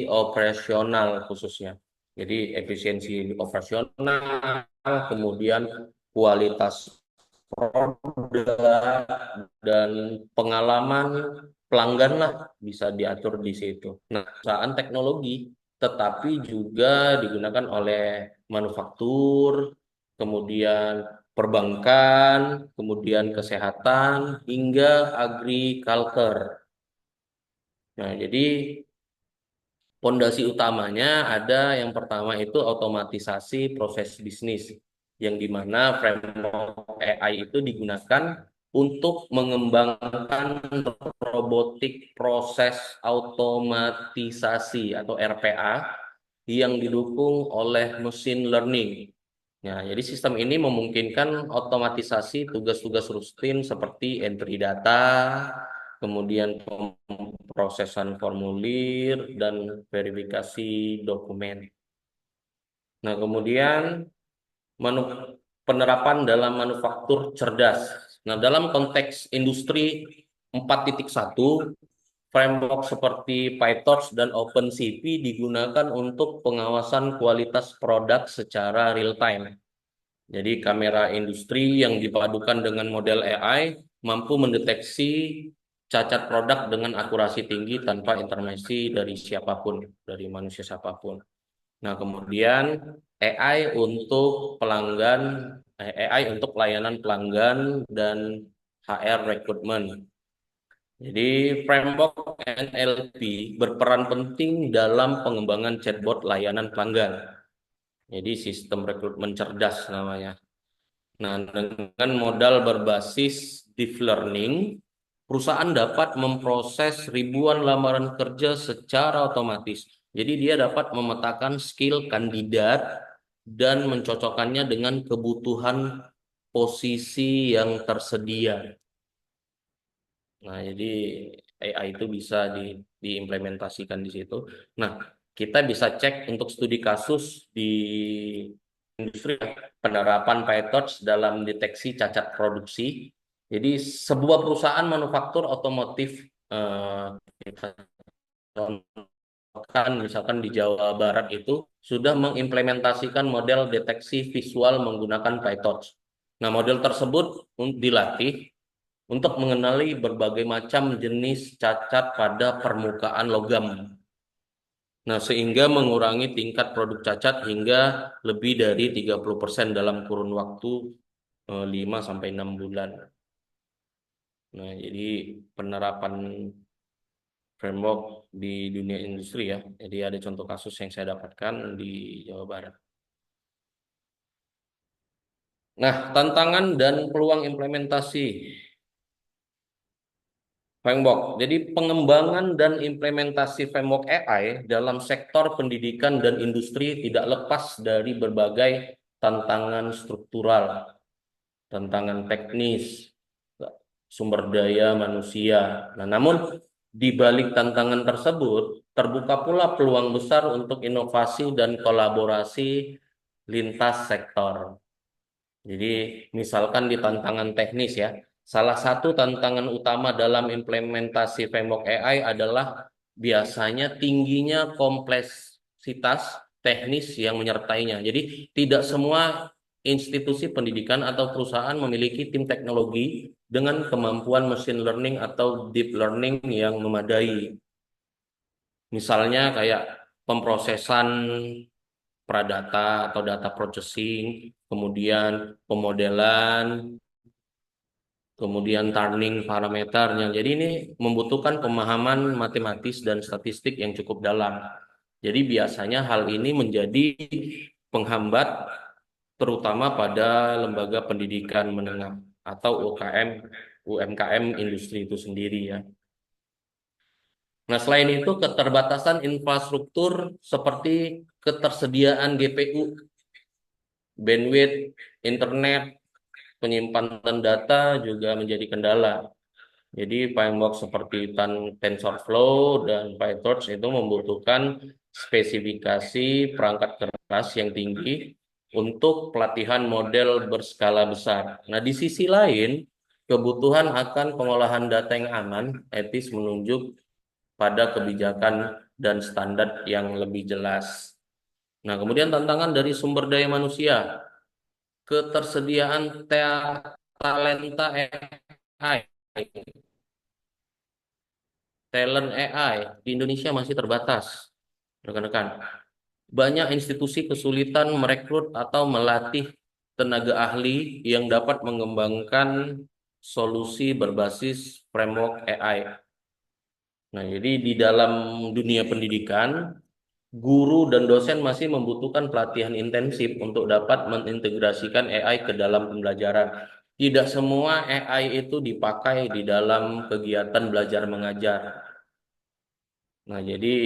operasional khususnya. Jadi efisiensi operasional, kemudian kualitas produk dan pengalaman pelanggan lah bisa diatur di situ. Nah, perusahaan teknologi tetapi juga digunakan oleh manufaktur, kemudian perbankan, kemudian kesehatan, hingga agriculture. Nah, jadi fondasi utamanya ada yang pertama itu otomatisasi proses bisnis, yang dimana framework AI itu digunakan untuk mengembangkan robotik proses automatisasi atau RPA yang didukung oleh machine learning. Nah, jadi sistem ini memungkinkan otomatisasi tugas-tugas rutin seperti entry data, kemudian pemrosesan formulir, dan verifikasi dokumen. Nah, kemudian penerapan dalam manufaktur cerdas. Nah, dalam konteks industri 4.1, framework seperti PyTorch dan OpenCV digunakan untuk pengawasan kualitas produk secara real time. Jadi kamera industri yang dipadukan dengan model AI mampu mendeteksi cacat produk dengan akurasi tinggi tanpa intervensi dari siapapun, dari manusia siapapun. Nah, kemudian AI untuk AI untuk pelayanan pelanggan dan HR recruitment. Jadi, framework NLP berperan penting dalam pengembangan chatbot layanan pelanggan. Jadi, sistem rekrutmen cerdas namanya. Nah, dengan modal berbasis deep learning, perusahaan dapat memproses ribuan lamaran kerja secara otomatis. Jadi, dia dapat memetakan skill kandidat dan mencocokkannya dengan kebutuhan posisi yang tersedia. Nah, jadi AI itu bisa diimplementasikan di situ. Nah, kita bisa cek untuk studi kasus di industri penerapan PyTorch dalam deteksi cacat produksi. Jadi, sebuah perusahaan manufaktur otomotif misalkan di Jawa Barat itu sudah mengimplementasikan model deteksi visual menggunakan PyTorch. Nah, model tersebut dilatih untuk mengenali berbagai macam jenis cacat pada permukaan logam. Nah, sehingga mengurangi tingkat produk cacat hingga lebih dari 30% dalam kurun waktu 5 sampai 6 bulan. Nah, jadi penerapan framework di dunia industri ya. Jadi ada contoh kasus yang saya dapatkan di Jawa Barat. Nah, tantangan dan peluang implementasi framework. Jadi pengembangan dan implementasi framework AI dalam sektor pendidikan dan industri tidak lepas dari berbagai tantangan struktural, tantangan teknis, sumber daya manusia. Nah, namun di balik tantangan tersebut terbuka pula peluang besar untuk inovasi dan kolaborasi lintas sektor. Jadi misalkan di tantangan teknis ya, salah satu tantangan utama dalam implementasi framework AI adalah biasanya tingginya kompleksitas teknis yang menyertainya. Jadi tidak semua institusi pendidikan atau perusahaan memiliki tim teknologi dengan kemampuan machine learning atau deep learning yang memadai. Misalnya kayak pemrosesan pradata atau data processing, kemudian pemodelan, kemudian turning parameternya. Jadi ini membutuhkan pemahaman matematis dan statistik yang cukup dalam. Jadi biasanya hal ini menjadi penghambat terutama pada lembaga pendidikan menengah atau UMKM industri itu sendiri ya. Nah, selain itu keterbatasan infrastruktur seperti ketersediaan GPU, bandwidth, internet, penyimpanan data juga menjadi kendala. Jadi framework seperti TensorFlow dan PyTorch itu membutuhkan spesifikasi perangkat keras yang tinggi untuk pelatihan model berskala besar. Nah, di sisi lain, kebutuhan akan pengolahan data yang aman, etis menunjuk pada kebijakan dan standar yang lebih jelas. Nah, kemudian tantangan dari sumber daya manusia, ketersediaan talenta AI, talent AI di Indonesia masih terbatas, rekan-rekan. Banyak institusi kesulitan merekrut atau melatih tenaga ahli yang dapat mengembangkan solusi berbasis framework AI. Nah, jadi di dalam dunia pendidikan, guru dan dosen masih membutuhkan pelatihan intensif untuk dapat mengintegrasikan AI ke dalam pembelajaran. Tidak semua AI itu dipakai di dalam kegiatan belajar mengajar. Nah, jadi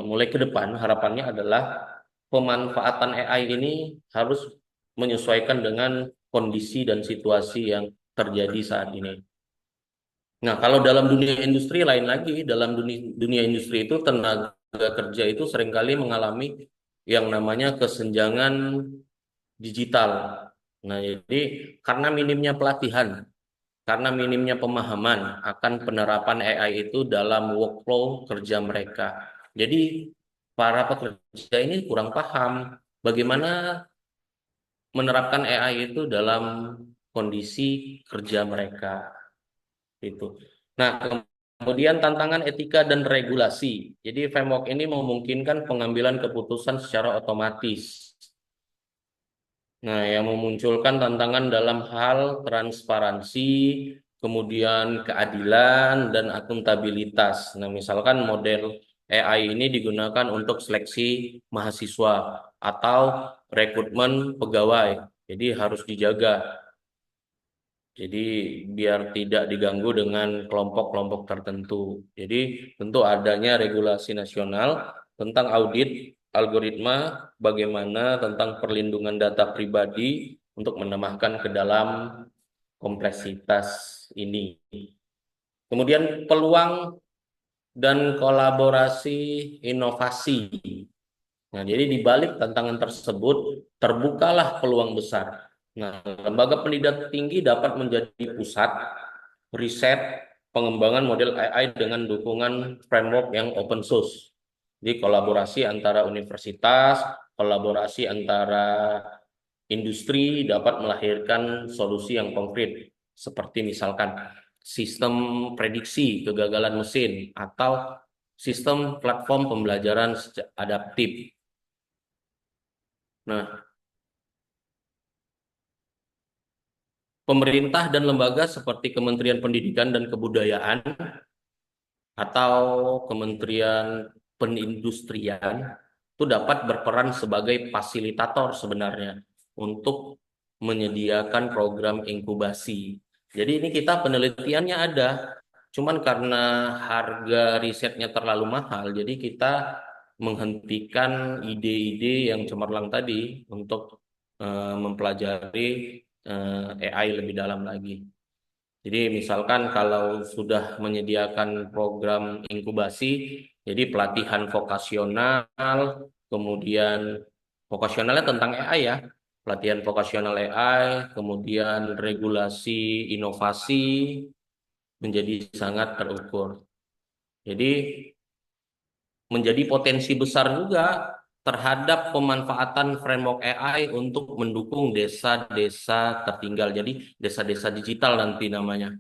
mulai ke depan harapannya adalah pemanfaatan AI ini harus menyesuaikan dengan kondisi dan situasi yang terjadi saat ini. Nah, kalau dalam dunia industri lain lagi, dalam dunia industri itu tenaga kerja itu seringkali mengalami yang namanya kesenjangan digital. Nah, jadi karena minimnya pelatihan, karena minimnya pemahaman akan penerapan AI itu dalam workflow kerja mereka. Jadi para pekerja ini kurang paham bagaimana menerapkan AI itu dalam kondisi kerja mereka. Itu. Nah, Kemudian tantangan etika dan regulasi. Jadi framework ini memungkinkan pengambilan keputusan secara otomatis. Nah, yang memunculkan tantangan dalam hal transparansi, kemudian keadilan dan akuntabilitas. Nah, misalkan model AI ini digunakan untuk seleksi mahasiswa atau rekrutmen pegawai. Jadi harus dijaga. Jadi biar tidak diganggu dengan kelompok-kelompok tertentu. Jadi tentu adanya regulasi nasional tentang audit algoritma, bagaimana tentang perlindungan data pribadi untuk menambahkan ke dalam kompleksitas ini. Kemudian peluang dan kolaborasi inovasi. Nah, jadi di balik tantangan tersebut terbukalah peluang besar. Nah, lembaga pendidikan tinggi dapat menjadi pusat riset pengembangan model AI dengan dukungan framework yang open source. Jadi kolaborasi antara universitas, kolaborasi antara industri dapat melahirkan solusi yang konkret, seperti misalkan sistem prediksi kegagalan mesin atau sistem platform pembelajaran adaptif. Nah, pemerintah dan lembaga seperti Kementerian Pendidikan dan Kebudayaan atau Kementerian Perindustrian itu dapat berperan sebagai fasilitator sebenarnya untuk menyediakan program inkubasi. Jadi ini kita penelitiannya ada, cuman karena harga risetnya terlalu mahal, jadi kita menghentikan ide-ide yang cemerlang tadi untuk mempelajari AI lebih dalam lagi. Jadi misalkan kalau sudah menyediakan program inkubasi, jadi pelatihan vokasional, kemudian vokasionalnya tentang AI ya, pelatihan vokasional AI, kemudian regulasi inovasi menjadi sangat terukur. Jadi menjadi potensi besar juga terhadap pemanfaatan framework AI untuk mendukung desa-desa tertinggal. Jadi desa-desa digital nanti namanya.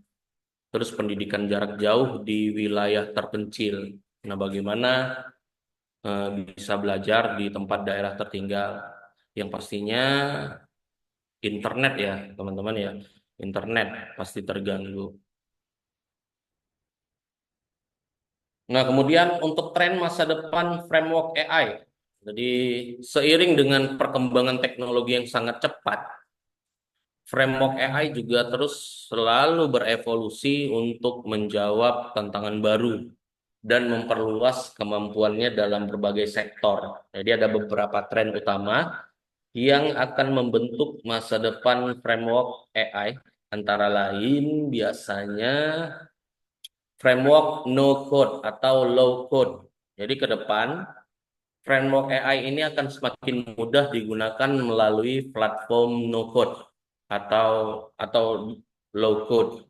Terus pendidikan jarak jauh di wilayah terpencil. Nah, bagaimana bisa belajar di tempat daerah tertinggal? Yang pastinya internet ya, teman-teman ya. Internet pasti terganggu. Nah, kemudian untuk tren masa depan framework AI. Jadi, seiring dengan perkembangan teknologi yang sangat cepat, framework AI juga terus selalu berevolusi untuk menjawab tantangan baru dan memperluas kemampuannya dalam berbagai sektor. Jadi ada beberapa tren utama yang akan membentuk masa depan framework AI, antara lain biasanya framework no code atau low code. Jadi ke depan framework AI ini akan semakin mudah digunakan melalui platform no code atau low code.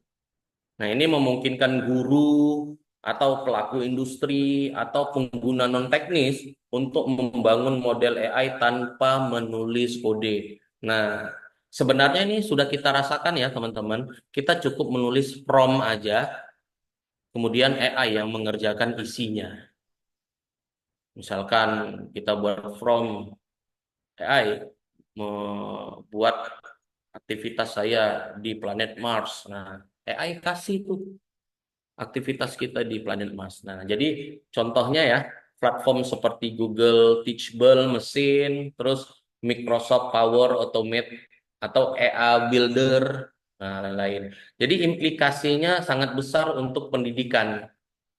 Nah, ini memungkinkan guru atau pelaku industri atau pengguna non teknis untuk membangun model AI tanpa menulis kode. Nah, sebenarnya ini sudah kita rasakan ya, teman-teman. Kita cukup menulis prompt aja, kemudian AI yang mengerjakan isinya. Misalkan kita buat from AI membuat aktivitas saya di planet Mars. Nah, AI kasih tuh aktivitas kita di planet Mars. Nah, jadi contohnya ya, platform seperti Google Teachable Machine, terus Microsoft Power Automate atau AI Builder, nah lain-lain. Jadi implikasinya sangat besar untuk pendidikan.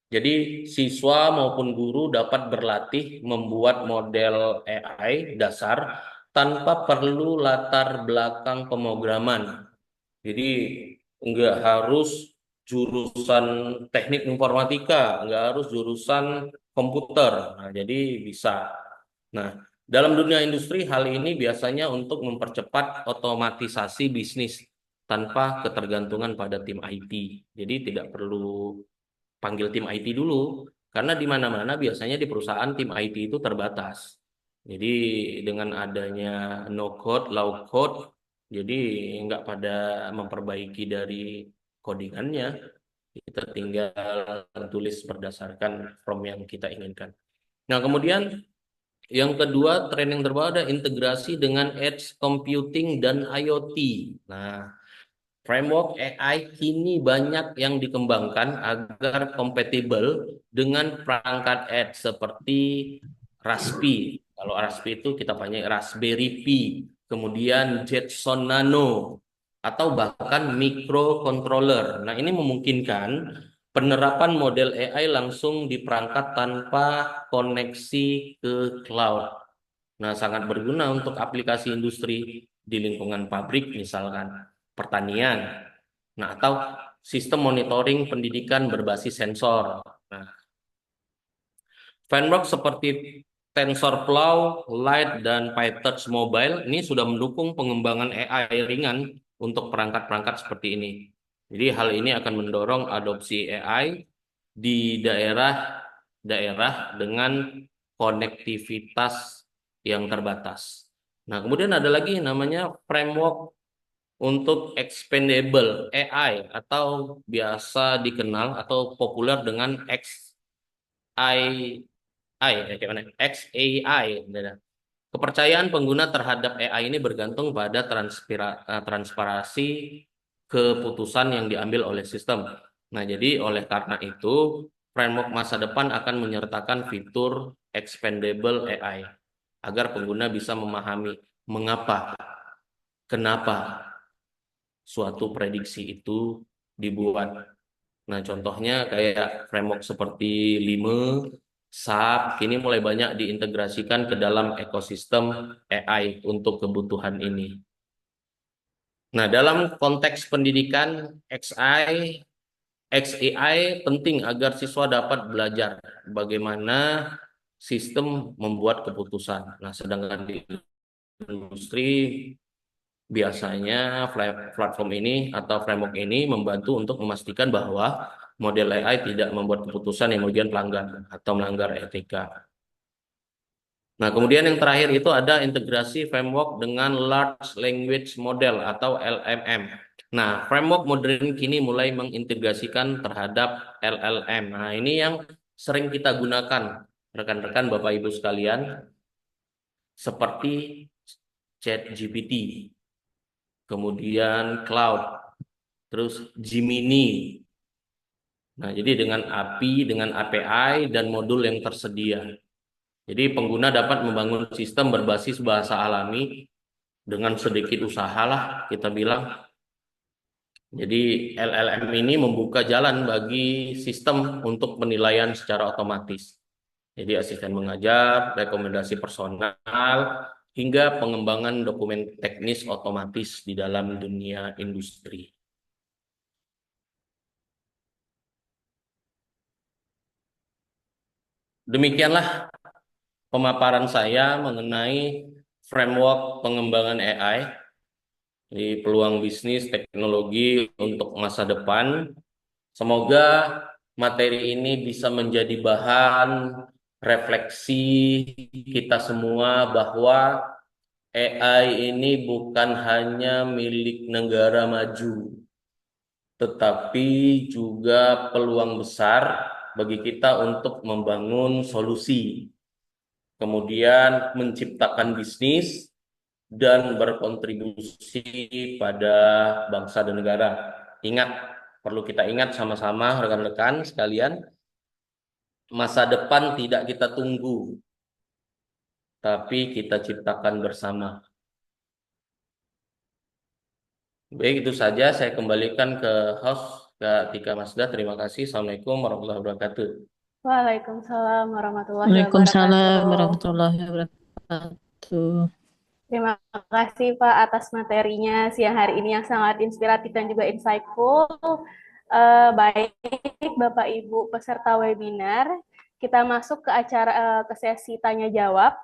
Jadi siswa maupun guru dapat berlatih membuat model AI dasar tanpa perlu latar belakang pemrograman. Jadi nggak harus jurusan teknik informatika, nggak harus jurusan komputer. Nah, jadi bisa. Nah, dalam dunia industri hal ini biasanya untuk mempercepat otomatisasi bisnis tanpa ketergantungan pada tim IT. Jadi tidak perlu panggil tim IT dulu, karena di mana-mana biasanya di perusahaan tim IT itu terbatas. Jadi dengan adanya no code, low code, jadi nggak pada memperbaiki dari codingannya. Kita tinggal tulis berdasarkan prompt yang kita inginkan. Nah, kemudian yang kedua, tren yang terbaru ada integrasi dengan edge computing dan IoT. Nah, framework AI kini banyak yang dikembangkan agar kompatibel dengan perangkat edge seperti Raspi. Kalau Raspi itu kita panggil Raspberry Pi, kemudian Jetson Nano, atau bahkan microcontroller. Nah, ini memungkinkan penerapan model AI langsung di perangkat tanpa koneksi ke cloud. Nah, sangat berguna untuk aplikasi industri di lingkungan pabrik, misalkan pertanian. Nah, atau sistem monitoring pendidikan berbasis sensor. Nah, framework seperti TensorFlow, Lite, dan PyTorch Mobile ini sudah mendukung pengembangan AI ringan untuk perangkat-perangkat seperti ini. Jadi hal ini akan mendorong adopsi AI di daerah-daerah dengan konektivitas yang terbatas. Nah, kemudian ada lagi namanya framework untuk expandable AI atau biasa dikenal atau populer dengan kayak mana? XAI. Nah, kepercayaan pengguna terhadap AI ini bergantung pada transparansi keputusan yang diambil oleh sistem. Nah, jadi oleh karena itu, framework masa depan akan menyertakan fitur expandable AI agar pengguna bisa memahami mengapa, kenapa suatu prediksi itu dibuat. Nah, contohnya kayak framework seperti Lime, SAP, kini mulai banyak diintegrasikan ke dalam ekosistem AI untuk kebutuhan ini. Nah, dalam konteks pendidikan, XAI penting agar siswa dapat belajar bagaimana sistem membuat keputusan. Nah, sedangkan di industri biasanya platform ini atau framework ini membantu untuk memastikan bahwa model AI tidak membuat keputusan yang kemudian melanggar etika. Nah, kemudian yang terakhir itu ada integrasi framework dengan Large Language Model atau LLM. Nah, framework modern kini mulai mengintegrasikan terhadap LLM. Nah, ini yang sering kita gunakan, rekan-rekan Bapak Ibu sekalian, seperti ChatGPT, kemudian Cloud, terus Gemini. Nah, jadi dengan API, dengan API, dan modul yang tersedia. Jadi pengguna dapat membangun sistem berbasis bahasa alami dengan sedikit usaha lah kita bilang. Jadi LLM ini membuka jalan bagi sistem untuk penilaian secara otomatis. Jadi asisten mengajar, rekomendasi personal, hingga pengembangan dokumen teknis otomatis di dalam dunia industri. Demikianlah pemaparan saya mengenai framework pengembangan AI di peluang bisnis teknologi untuk masa depan. Semoga materi ini bisa menjadi bahan refleksi kita semua bahwa AI ini bukan hanya milik negara maju, tetapi juga peluang besar bagi kita untuk membangun solusi, kemudian menciptakan bisnis, dan berkontribusi pada bangsa dan negara. Ingat, perlu kita ingat sama-sama rekan-rekan sekalian, masa depan tidak kita tunggu, tapi kita ciptakan bersama. Baik, itu saja. Saya kembalikan ke host, ke Tika Masda. Terima kasih. Assalamualaikum warahmatullahi wabarakatuh. Waalaikumsalam warahmatullahi Waalaikumsalam wabarakatuh. warahmatullahi wabarakatuh. Terima kasih Pak atas materinya siang hari ini yang sangat inspiratif dan juga insightful. Baik Bapak Ibu peserta webinar, kita masuk ke acara ke sesi tanya jawab.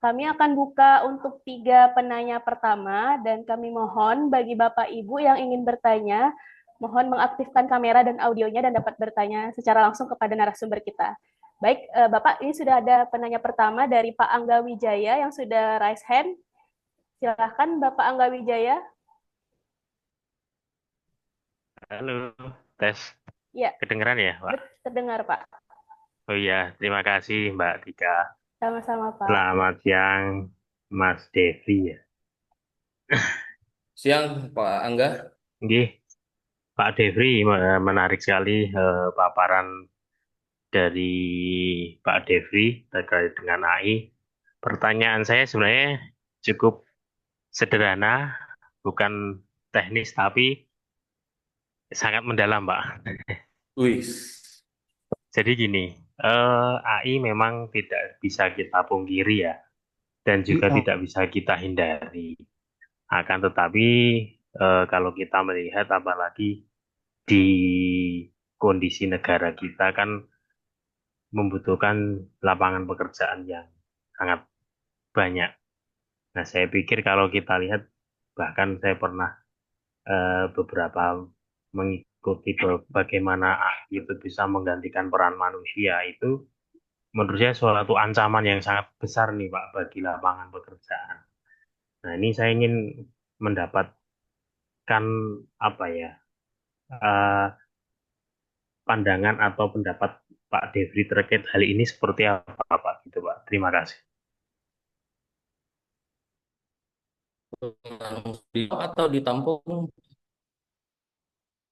Kami akan buka untuk 3 penanya pertama dan kami mohon bagi Bapak Ibu yang ingin bertanya, mohon mengaktifkan kamera dan audionya dan dapat bertanya secara langsung kepada narasumber kita. Baik, Bapak, ini sudah ada penanya pertama dari Pak Angga Wijaya yang sudah raise hand. Silakan Bapak Angga Wijaya. Halo, tes. Ya, Kedengeran ya, Pak? terdengar, Pak. Oh iya, terima kasih Mbak Tika. Sama-sama, Pak. Selamat siang, Mas Devi ya. Siang, Pak Angga. Nggih, Pak Devi, menarik sekali paparan dari Pak Devi terkait dengan AI. Pertanyaan saya sebenarnya cukup sederhana, bukan teknis tapi sangat mendalam, Pak. Wih, Jadi gini, AI memang tidak bisa kita pungkiri ya, dan juga tidak bisa kita hindari. Akan tetapi kalau kita melihat apalagi di kondisi negara kita kan membutuhkan lapangan pekerjaan yang sangat banyak. Nah, saya pikir kalau kita lihat, bahkan saya pernah beberapa mengikuti bagaimana AI itu bisa menggantikan peran manusia, itu menurut saya suatu ancaman yang sangat besar nih Pak bagi lapangan pekerjaan. Nah, ini saya ingin mendapatkan apa ya, eh, pandangan atau pendapat Pak Devri terkait hal ini seperti apa Pak gitu Pak. Terima kasih. atau ditampung,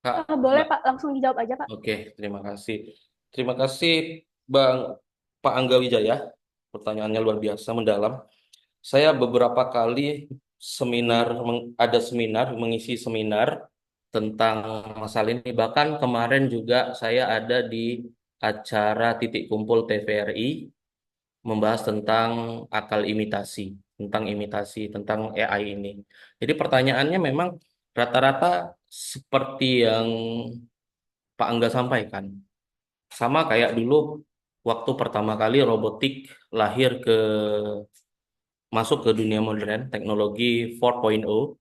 Kak, Boleh, Mbak? Pak. Langsung dijawab aja, Pak. Oke, terima kasih. Terima kasih, Bang Pak Angga Wijaya. Pertanyaannya luar biasa, mendalam. Saya beberapa kali ada seminar, mengisi seminar tentang masalah ini. Bahkan kemarin juga saya ada di acara titik kumpul TVRI membahas tentang akal imitasi, tentang AI ini. Jadi pertanyaannya memang rata-rata seperti yang Pak Angga sampaikan. Sama kayak dulu waktu pertama kali robotik lahir masuk ke dunia modern, teknologi 4.0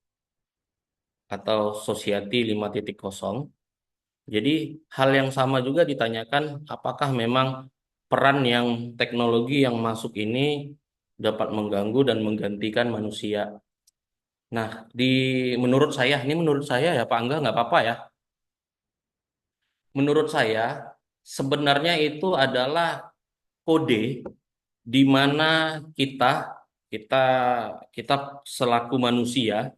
atau Society 5.0. Jadi hal yang sama juga ditanyakan, apakah memang peran yang teknologi yang masuk ini dapat mengganggu dan menggantikan manusia. Nah, menurut saya ya Pak Angga, nggak apa-apa ya. Menurut saya sebenarnya itu adalah kode di mana kita kita kita selaku manusia,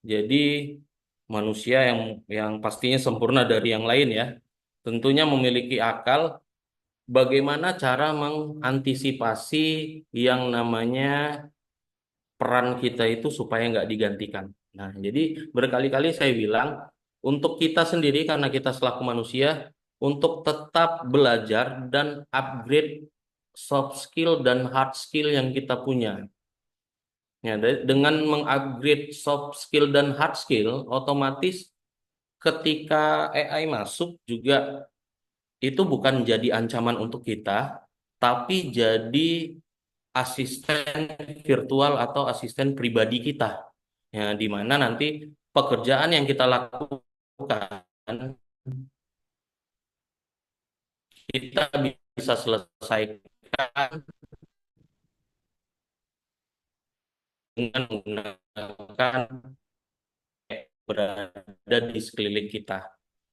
jadi manusia yang pastinya sempurna dari yang lain ya, tentunya memiliki akal bagaimana cara mengantisipasi yang namanya peran kita itu supaya nggak digantikan. Nah, jadi berkali-kali saya bilang untuk kita sendiri karena kita selaku manusia untuk tetap belajar dan upgrade soft skill dan hard skill yang kita punya. Ya, dengan mengupgrade soft skill dan hard skill, otomatis ketika AI masuk juga itu bukan jadi ancaman untuk kita, tapi jadi asisten virtual atau asisten pribadi kita. Ya, di mana nanti pekerjaan yang kita lakukan kita bisa selesaikan dengan menggunakan berada di sekeliling kita.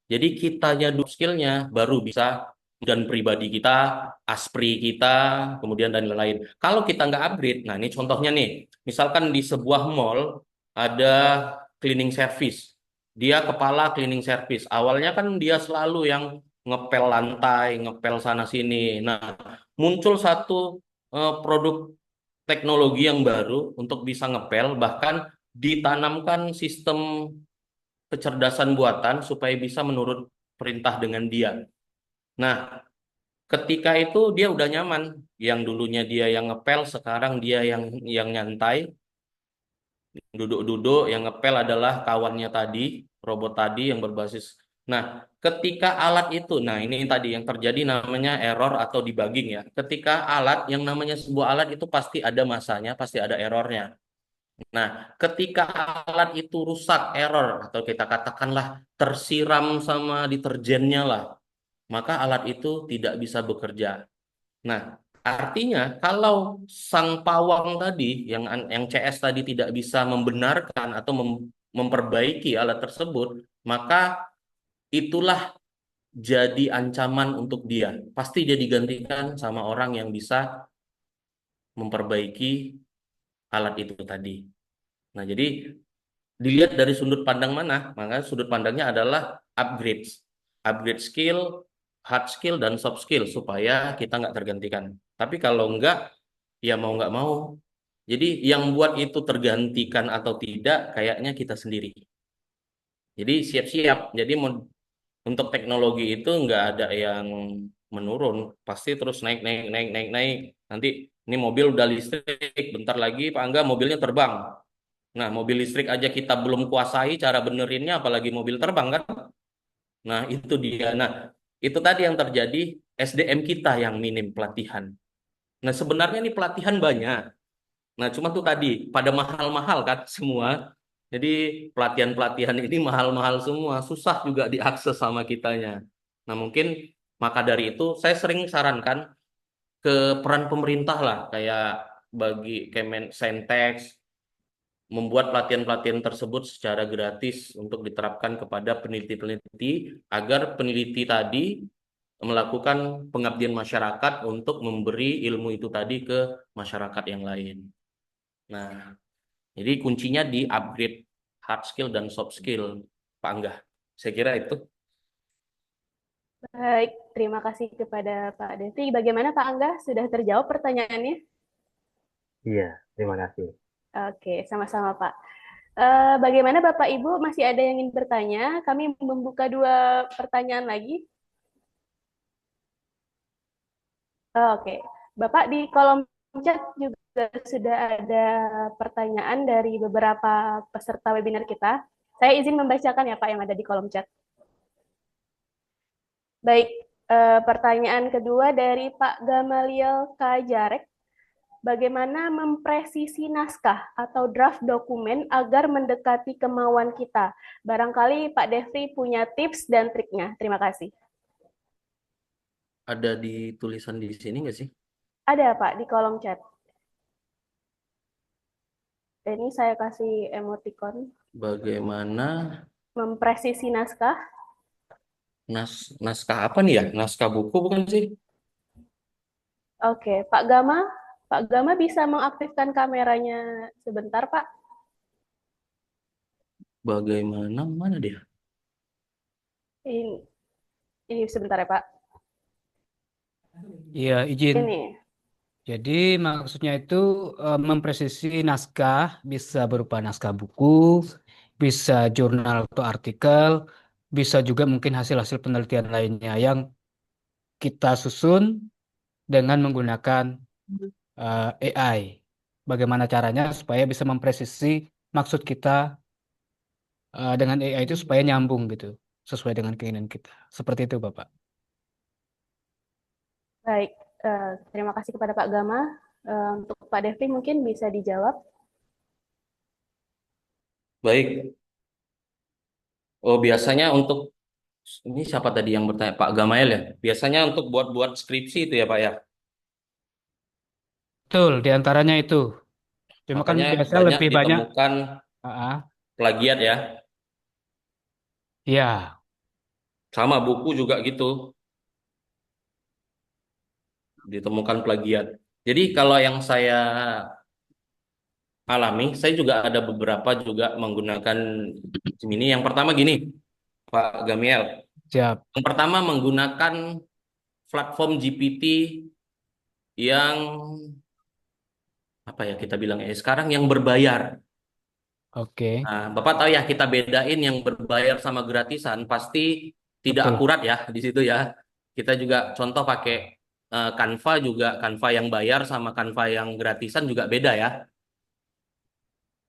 Jadi kitanya dulu skillnya baru bisa dan pribadi kita, aspri kita, kemudian dan lain-lain. Kalau kita nggak upgrade, nah ini contohnya nih, misalkan di sebuah mall ada cleaning service, dia kepala cleaning service. Awalnya kan dia selalu yang ngepel lantai, ngepel sana sini. Nah, muncul satu produk teknologi yang baru untuk bisa ngepel, bahkan ditanamkan sistem kecerdasan buatan supaya bisa menurut perintah dengan dia. Nah, ketika itu dia udah nyaman. Yang dulunya dia yang ngepel, sekarang dia yang nyantai, duduk-duduk. Yang ngepel adalah kawannya tadi, robot tadi yang berbasis. Nah, ketika alat itu, nah ini tadi yang terjadi namanya error atau debugging ya. Ketika yang namanya sebuah alat itu pasti ada masanya, pasti ada errornya. Nah, ketika alat itu rusak, error, atau kita katakanlah tersiram sama deterjennya lah, maka alat itu tidak bisa bekerja. Nah, artinya kalau sang pawang tadi, yang CS tadi tidak bisa membenarkan atau memperbaiki alat tersebut, maka itulah jadi ancaman untuk dia. Pasti dia digantikan sama orang yang bisa memperbaiki alat itu tadi. Nah, jadi dilihat dari sudut pandang mana, maka sudut pandangnya adalah upgrades. Upgrade skill, hard skill, dan soft skill supaya kita nggak tergantikan. Tapi kalau nggak, ya mau nggak mau. Jadi yang buat itu tergantikan atau tidak, kayaknya kita sendiri. Jadi siap-siap. Jadi untuk teknologi itu nggak ada yang menurun, pasti terus naik, naik, naik, naik, naik. Nanti ini mobil udah listrik, bentar lagi Pak Angga mobilnya terbang. Nah, mobil listrik aja kita belum kuasai cara benerinnya, apalagi mobil terbang kan? Nah, itu dia. Nah, itu tadi yang terjadi, SDM kita yang minim pelatihan. Nah, sebenarnya ini pelatihan banyak. Nah, cuma tuh tadi, pada mahal-mahal kan semua. Jadi pelatihan-pelatihan ini mahal-mahal semua, susah juga diakses sama kitanya. Nah, mungkin maka dari itu saya sering sarankan ke peran pemerintah lah, kayak bagi Kemensentex, membuat pelatihan-pelatihan tersebut secara gratis untuk diterapkan kepada peneliti-peneliti agar peneliti tadi melakukan pengabdian masyarakat untuk memberi ilmu itu tadi ke masyarakat yang lain. Nah, jadi kuncinya di upgrade hard skill dan soft skill, Pak Angga. Saya kira itu. Baik, terima kasih kepada Pak Devi. Bagaimana Pak Angga? Sudah terjawab pertanyaannya? Iya, terima kasih. Oke, sama-sama Pak. Bagaimana Bapak Ibu, masih ada yang ingin bertanya? Kami membuka 2 pertanyaan lagi. Oke, Bapak di kolom chat juga sudah ada pertanyaan dari beberapa peserta webinar kita. Saya izin membacakan ya Pak yang ada di kolom chat. Baik, pertanyaan kedua dari Pak Gamaliel Kajarek. Bagaimana mempresisi naskah atau draft dokumen agar mendekati kemauan kita? Barangkali Pak Devri punya tips dan triknya. Terima kasih. Ada di tulisan di sini nggak sih? Ada Pak di kolom chat. Ini saya kasih emoticon. Bagaimana Mempresisi naskah. naskah apa nih ya? Naskah buku bukan sih? Oke, Pak Gama bisa mengaktifkan kameranya sebentar, Pak. Bagaimana mana dia? Ini sebentar ya, Pak. Iya, izin. Ini. Jadi maksudnya itu mempresisi naskah bisa berupa naskah buku, bisa jurnal atau artikel, bisa juga mungkin hasil-hasil penelitian lainnya yang kita susun dengan menggunakan AI. Bagaimana caranya supaya bisa mempresisi maksud kita dengan AI itu supaya nyambung gitu, sesuai dengan keinginan kita. Seperti itu, Bapak. Baik, terima kasih kepada Pak Gama. Untuk Pak Devi mungkin bisa dijawab. Baik. Oh, biasanya untuk ini siapa tadi yang bertanya? Pak Gamael ya? Biasanya untuk buat-buat skripsi itu ya, Pak ya? Betul, diantaranya itu. Cuma kan Makanya biasa banyak lebih banyak. ditemukan plagiat ya. Ya, Sama buku juga gitu. Ditemukan plagiat. Jadi kalau yang saya alami, saya juga ada beberapa juga menggunakan Gemini. Yang pertama gini, Pak Gamiel. siap. Yang pertama menggunakan platform GPT yang apa ya kita bilang sekarang yang berbayar. Oke, Nah, Bapak tahu ya kita bedain yang berbayar sama gratisan pasti tidak betul. akurat ya di situ ya. Kita juga contoh pakai Canva juga Canva yang bayar sama Canva yang gratisan juga beda ya.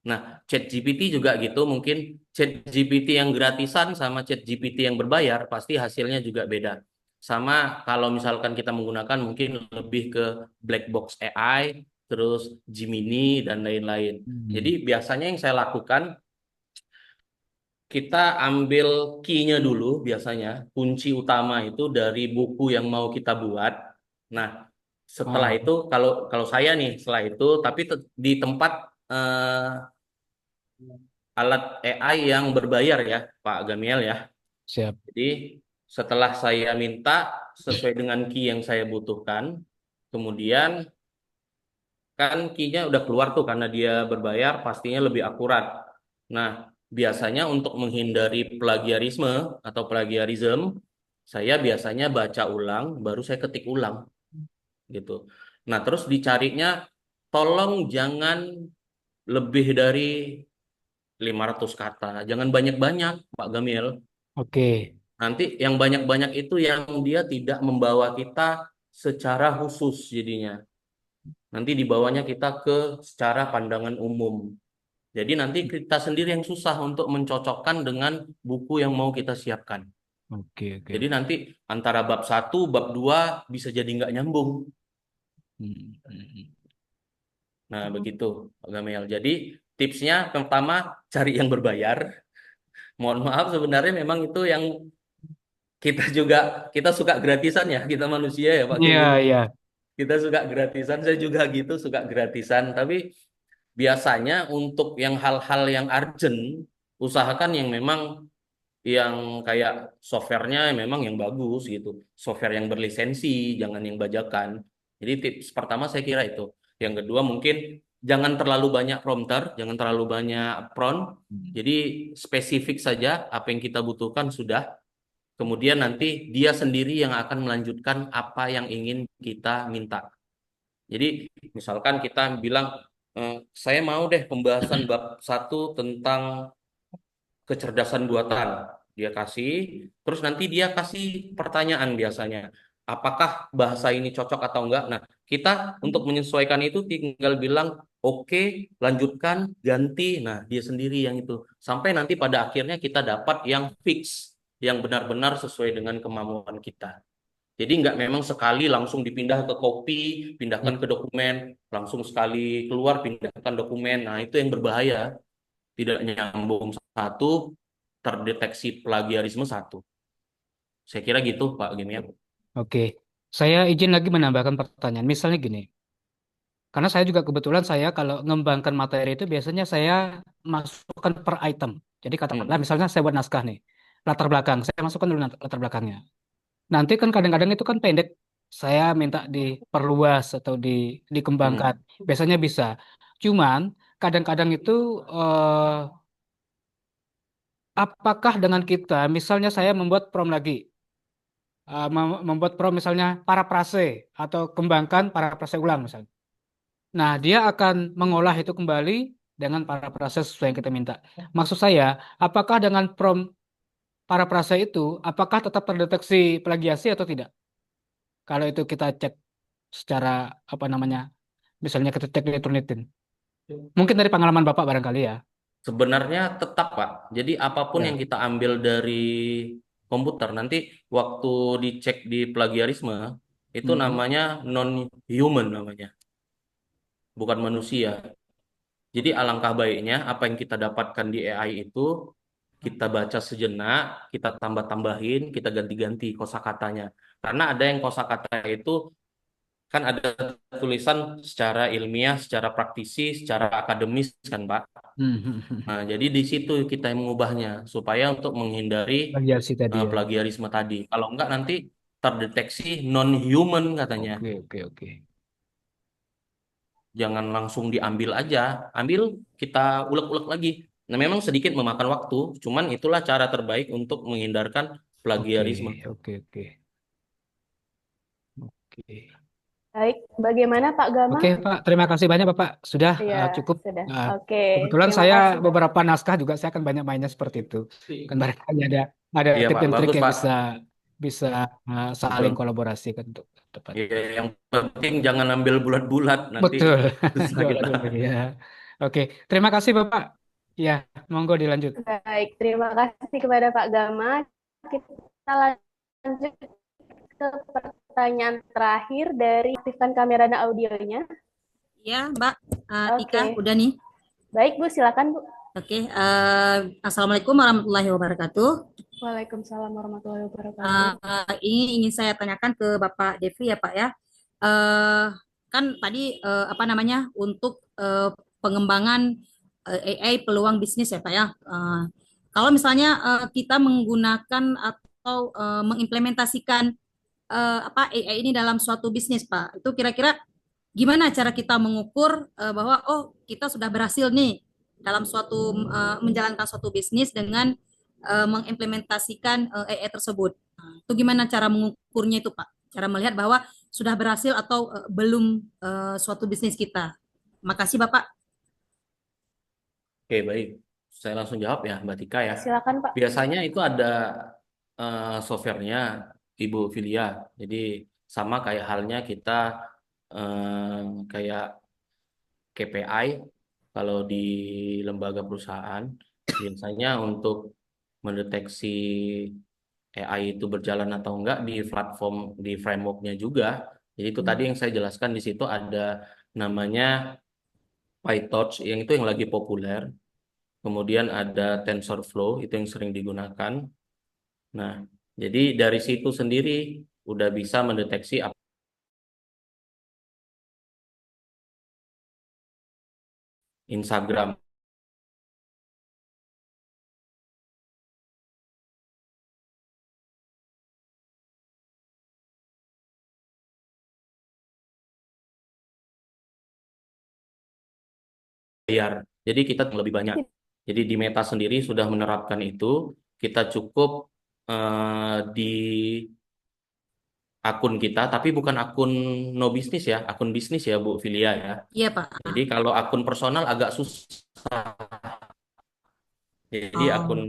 Nah, ChatGPT juga gitu, mungkin ChatGPT yang gratisan sama ChatGPT yang berbayar pasti hasilnya juga beda. Sama kalau misalkan kita menggunakan mungkin lebih ke black box AI, terus Gemini dan lain-lain. Jadi biasanya yang saya lakukan kita ambil key-nya dulu biasanya, kunci utama itu dari buku yang mau kita buat. Nah, setelah itu kalau kalau saya nih setelah itu tapi di tempat alat AI yang berbayar ya, Pak Gamiel ya. Siap. Jadi Setelah saya minta sesuai dengan key yang saya butuhkan, kemudian kan key-nya udah keluar tuh karena dia berbayar, pastinya lebih akurat. Nah, biasanya untuk menghindari plagiarisme atau plagiarism, saya biasanya baca ulang, baru saya ketik ulang gitu. Nah, terus dicarinya, tolong jangan lebih dari 500 kata, jangan banyak-banyak, Pak Gamil. Oke. Nanti yang banyak-banyak itu yang dia tidak membawa kita secara khusus jadinya. Nanti dibawanya kita ke secara pandangan umum. Jadi nanti kita sendiri yang susah untuk mencocokkan dengan buku yang mau kita siapkan. Oke, oke. Jadi nanti antara bab 1, bab 2 bisa jadi nggak nyambung. Hmm, hmm, hmm. Nah, begitu, Pak Gamel. Jadi tipsnya pertama cari yang berbayar. Mohon maaf sebenarnya memang itu yang kita suka gratisan ya, kita manusia ya Pak Iya, Gamel. iya. Kita suka gratisan, saya juga gitu suka gratisan. Tapi biasanya untuk yang hal-hal yang urgent, usahakan yang memang yang kayak softwarenya memang yang bagus gitu. Software yang berlisensi, jangan yang bajakan. Jadi tips pertama saya kira itu. Yang kedua mungkin jangan terlalu banyak prompter, jangan terlalu banyak prompt. Jadi spesifik saja apa yang kita butuhkan sudah. Kemudian nanti dia sendiri yang akan melanjutkan apa yang ingin kita minta. Jadi misalkan kita bilang, saya mau deh pembahasan bab 1 tentang kecerdasan buatan. Dia kasih, terus nanti dia kasih pertanyaan biasanya. Apakah bahasa ini cocok atau enggak? Nah, kita untuk menyesuaikan itu tinggal bilang, oke, lanjutkan, ganti. Nah, dia sendiri yang itu. Sampai nanti pada akhirnya kita dapat yang fix, yang benar-benar sesuai dengan kemampuan kita. Jadi nggak memang sekali langsung dipindah ke copy, pindahkan ke dokumen, langsung sekali keluar pindahkan dokumen. Nah, itu yang berbahaya. Tidak nyambung satu, terdeteksi plagiarisme satu. Saya kira gitu, Pak Gemian. Oke. Saya izin lagi menambahkan pertanyaan. Misalnya gini, karena saya juga kebetulan saya kalau ngembangkan materi itu biasanya saya masukkan per item. Jadi katakanlah misalnya saya buat naskah nih, latar belakang, saya masukkan dulu latar belakangnya. Nanti kan kadang-kadang itu kan pendek, saya minta diperluas atau dikembangkan. Biasanya bisa. Cuman kadang-kadang itu apakah dengan kita, misalnya saya membuat prom lagi, membuat prom misalnya parafrase atau kembangkan parafrase ulang misalnya. Nah, dia akan mengolah itu kembali dengan parafrase sesuai yang kita minta. Maksud saya, apakah dengan prom parafrase itu, apakah tetap terdeteksi plagiasi atau tidak? Kalau itu kita cek secara apa namanya, misalnya kita cek di Turnitin. Mungkin dari pengalaman Bapak barangkali ya. Sebenarnya tetap, Pak. Jadi apapun Ya. yang kita ambil dari komputer, nanti waktu dicek di plagiarisme, itu namanya non-human namanya. Bukan manusia. Jadi alangkah baiknya apa yang kita dapatkan di AI itu kita baca sejenak, kita tambah-tambahin, kita ganti-ganti kosakatanya. Karena ada yang kosakata itu kan ada tulisan secara ilmiah, secara praktisi, secara akademis kan, Pak. Nah, jadi di situ kita yang mengubahnya supaya untuk menghindari Plagiasi tadi ya. plagiarisme tadi. Kalau enggak nanti terdeteksi non-human katanya. Oke, oke, oke. Jangan langsung diambil aja, ambil kita ulek-ulek lagi. Nah, memang sedikit memakan waktu, cuman itulah cara terbaik untuk menghindarkan plagiarisme. Oke, oke. Oke. Baik, bagaimana Pak Gama? Oke, Pak. Terima kasih banyak, Bapak. Sudah Iya, cukup. sudah. Nah, Oke, kebetulan terima saya kasih, Pak. beberapa naskah juga saya akan banyak mainnya seperti itu. Kan barangkali ada Iya, tip Pak. dan trik Bagus, yang Pak. bisa saling Betul. kolaborasi kan untuk depan. Iya, yang penting jangan ambil bulat-bulat nanti Betul. susah kita. Ya. Oke, terima kasih Bapak. Ya, monggo dilanjut. Baik, terima kasih kepada Pak Gama. Kita lanjut ke pertanyaan terakhir dari aktifkan kamera dan audionya. Ya, Mbak. Tika, Oke. udah nih. Baik, Bu, silakan, Bu. Oke, Assalamualaikum warahmatullahi wabarakatuh. Waalaikumsalam warahmatullahi wabarakatuh. Ini ingin saya tanyakan ke Bapak Devi ya, Pak ya. Kan tadi apa namanya untuk pengembangan AI peluang bisnis ya, Pak ya. Kalau misalnya kita menggunakan atau atau mengimplementasikan AI ini dalam suatu bisnis, Pak? Itu kira-kira gimana cara kita mengukur bahwa oh kita sudah berhasil nih dalam suatu menjalankan suatu bisnis dengan mengimplementasikan AI tersebut. Nah, itu gimana cara mengukurnya itu, Pak? Cara melihat bahwa sudah berhasil atau belum suatu bisnis kita. Makasih, Bapak. Oke, baik. Saya langsung jawab ya, Mbak Tika ya. Silakan, Pak. Biasanya itu ada softwarenya, Ibu Filia. Jadi sama kayak halnya kita kayak KPI kalau di lembaga perusahaan biasanya untuk mendeteksi AI itu berjalan atau enggak di platform di frameworknya juga. Jadi itu tadi yang saya jelaskan di situ ada namanya PyTorch yang itu yang lagi populer. Kemudian ada TensorFlow itu yang sering digunakan. Nah, jadi dari situ sendiri udah bisa mendeteksi Instagram. Bayar. Jadi kita lebih banyak. Jadi di Meta sendiri sudah menerapkan itu. Kita cukup di akun kita, tapi bukan akun no bisnis ya, akun bisnis ya Bu Filia ya. Iya, Pak. Jadi kalau akun personal agak susah. Jadi akun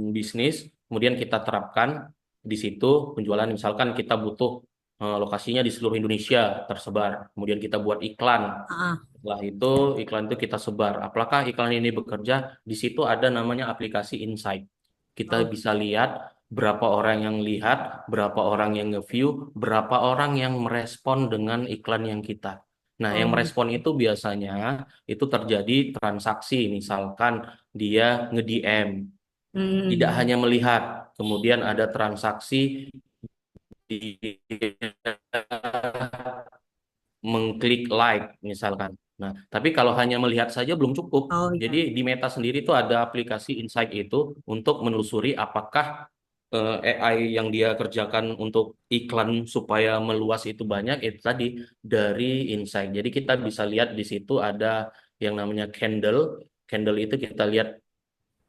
Oh, bisnis, kemudian kita terapkan di situ penjualan. Misalkan kita butuh lokasinya di seluruh Indonesia tersebar. Kemudian kita buat iklan. ah, Setelah itu iklan itu kita sebar. Apakah iklan ini bekerja? Di situ ada namanya aplikasi Insight. Kita oh, bisa lihat berapa orang yang lihat, berapa orang yang nge-view, berapa orang yang merespon dengan iklan yang kita. Nah, yang oh, merespon itu biasanya itu terjadi transaksi, misalkan dia nge-DM, tidak hmm, hanya melihat, kemudian ada transaksi di mengklik like misalkan. Nah, tapi kalau hanya melihat saja belum cukup. oh Jadi ya, di Meta sendiri itu ada aplikasi Insight itu untuk menelusuri apakah AI yang dia kerjakan untuk iklan supaya meluas itu banyak itu tadi dari Insight. Jadi kita bisa lihat di situ ada yang namanya candle. Candle itu kita lihat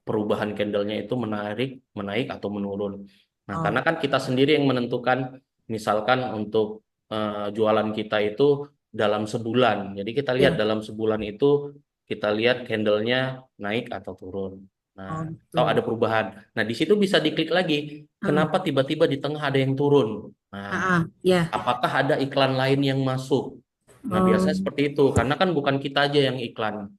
perubahan candlenya itu menaik atau menurun. Nah, karena oh, kan kita sendiri yang menentukan, misalkan untuk jualan kita itu dalam sebulan. Jadi kita lihat ya, dalam sebulan itu kita lihat candlenya naik atau turun. Nah, oh atau gitu. ada perubahan. Nah, di situ bisa diklik lagi. Ah, Kenapa tiba-tiba di tengah ada yang turun? Nah, ya, apakah ada iklan lain yang masuk? Nah, oh, biasanya seperti itu. Karena kan bukan kita aja yang iklan,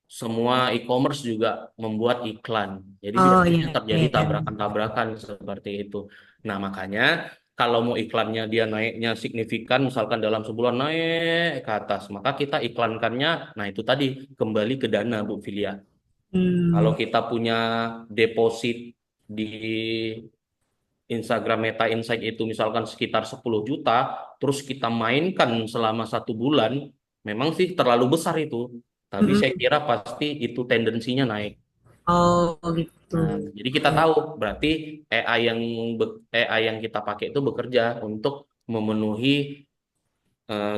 semua e-commerce juga membuat iklan. Jadi oh biasanya ya, terjadi ya, ya. tabrakan-tabrakan seperti itu. Nah, makanya kalau mau iklannya dia naiknya signifikan, misalkan dalam sebulan naik ke atas, maka kita iklankannya, nah itu tadi kembali ke dana, Bu Filia. Kalau Hmm, kita punya deposit di Instagram Meta Insight itu misalkan sekitar 10 juta, terus kita mainkan selama 1 bulan, memang sih terlalu besar itu. Tapi saya mm-mm. kira pasti itu tendensinya naik. Oh gitu. Nah, jadi kita tahu berarti AI yang kita pakai itu bekerja untuk memenuhi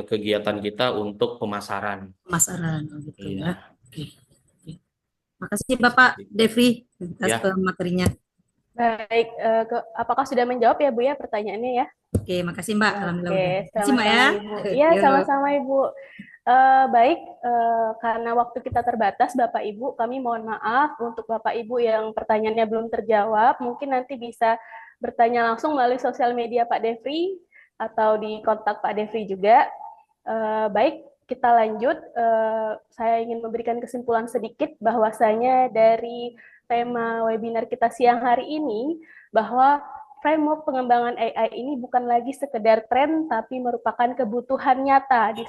kegiatan kita untuk pemasaran. Pemasaran oh gitu ya. Iya, Oke. Oke. Makasih Bapak seperti itu. Devi atas Ya, materinya. Baik, apakah sudah menjawab ya Bu ya pertanyaannya ya? Oke, makasih Mbak. Alhamdulillah Oke, udah. Makasih Mbak sama-sama ya. Ibu. Iya, Yuk. sama-sama Ibu. Baik, karena waktu kita terbatas, Bapak Ibu, kami mohon maaf untuk Bapak Ibu yang pertanyaannya belum terjawab. Mungkin nanti bisa bertanya langsung melalui sosial media Pak Devri atau di kontak Pak Devri juga. Baik, kita lanjut. Saya ingin memberikan kesimpulan sedikit bahwasanya dari tema webinar kita siang hari ini, bahwa framework pengembangan AI ini bukan lagi sekedar tren, tapi merupakan kebutuhan nyata di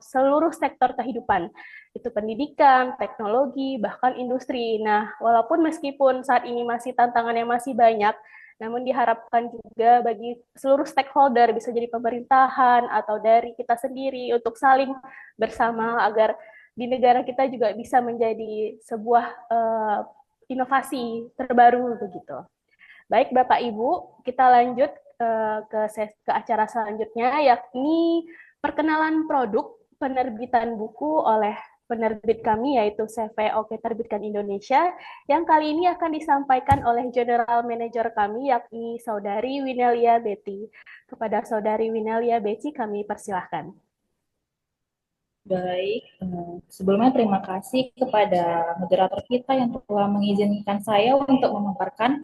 seluruh sektor kehidupan. Itu pendidikan, teknologi, bahkan industri. Nah, walaupun meskipun saat ini masih tantangannya masih banyak, namun diharapkan juga bagi seluruh stakeholder, bisa jadi pemerintahan atau dari kita sendiri, untuk saling bersama agar di negara kita juga bisa menjadi sebuah inovasi terbaru begitu. Baik Bapak Ibu, kita lanjut ke acara selanjutnya, yakni perkenalan produk penerbitan buku oleh penerbit kami, yaitu CV Oke Terbitkan Indonesia, yang kali ini akan disampaikan oleh General Manager kami, yakni Saudari Winelia Betty. Kepada Saudari Winelia Betty, kami persilahkan. Baik, sebelumnya terima kasih kepada moderator kita yang telah mengizinkan saya untuk memaparkan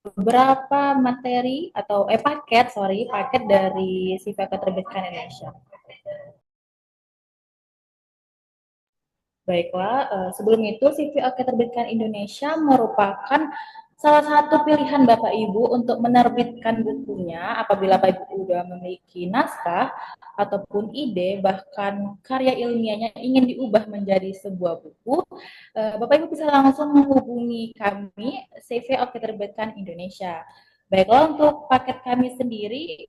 beberapa materi atau paket dari CV Keterbitkan Indonesia. Baiklah, sebelum itu CV Keterbitkan Indonesia merupakan salah satu pilihan Bapak Ibu untuk menerbitkan bukunya apabila Bapak Ibu sudah memiliki naskah ataupun ide, bahkan karya ilmiahnya ingin diubah menjadi sebuah buku, Bapak Ibu bisa langsung menghubungi kami, CV Keterbitkan Indonesia. Baiklah, untuk paket kami sendiri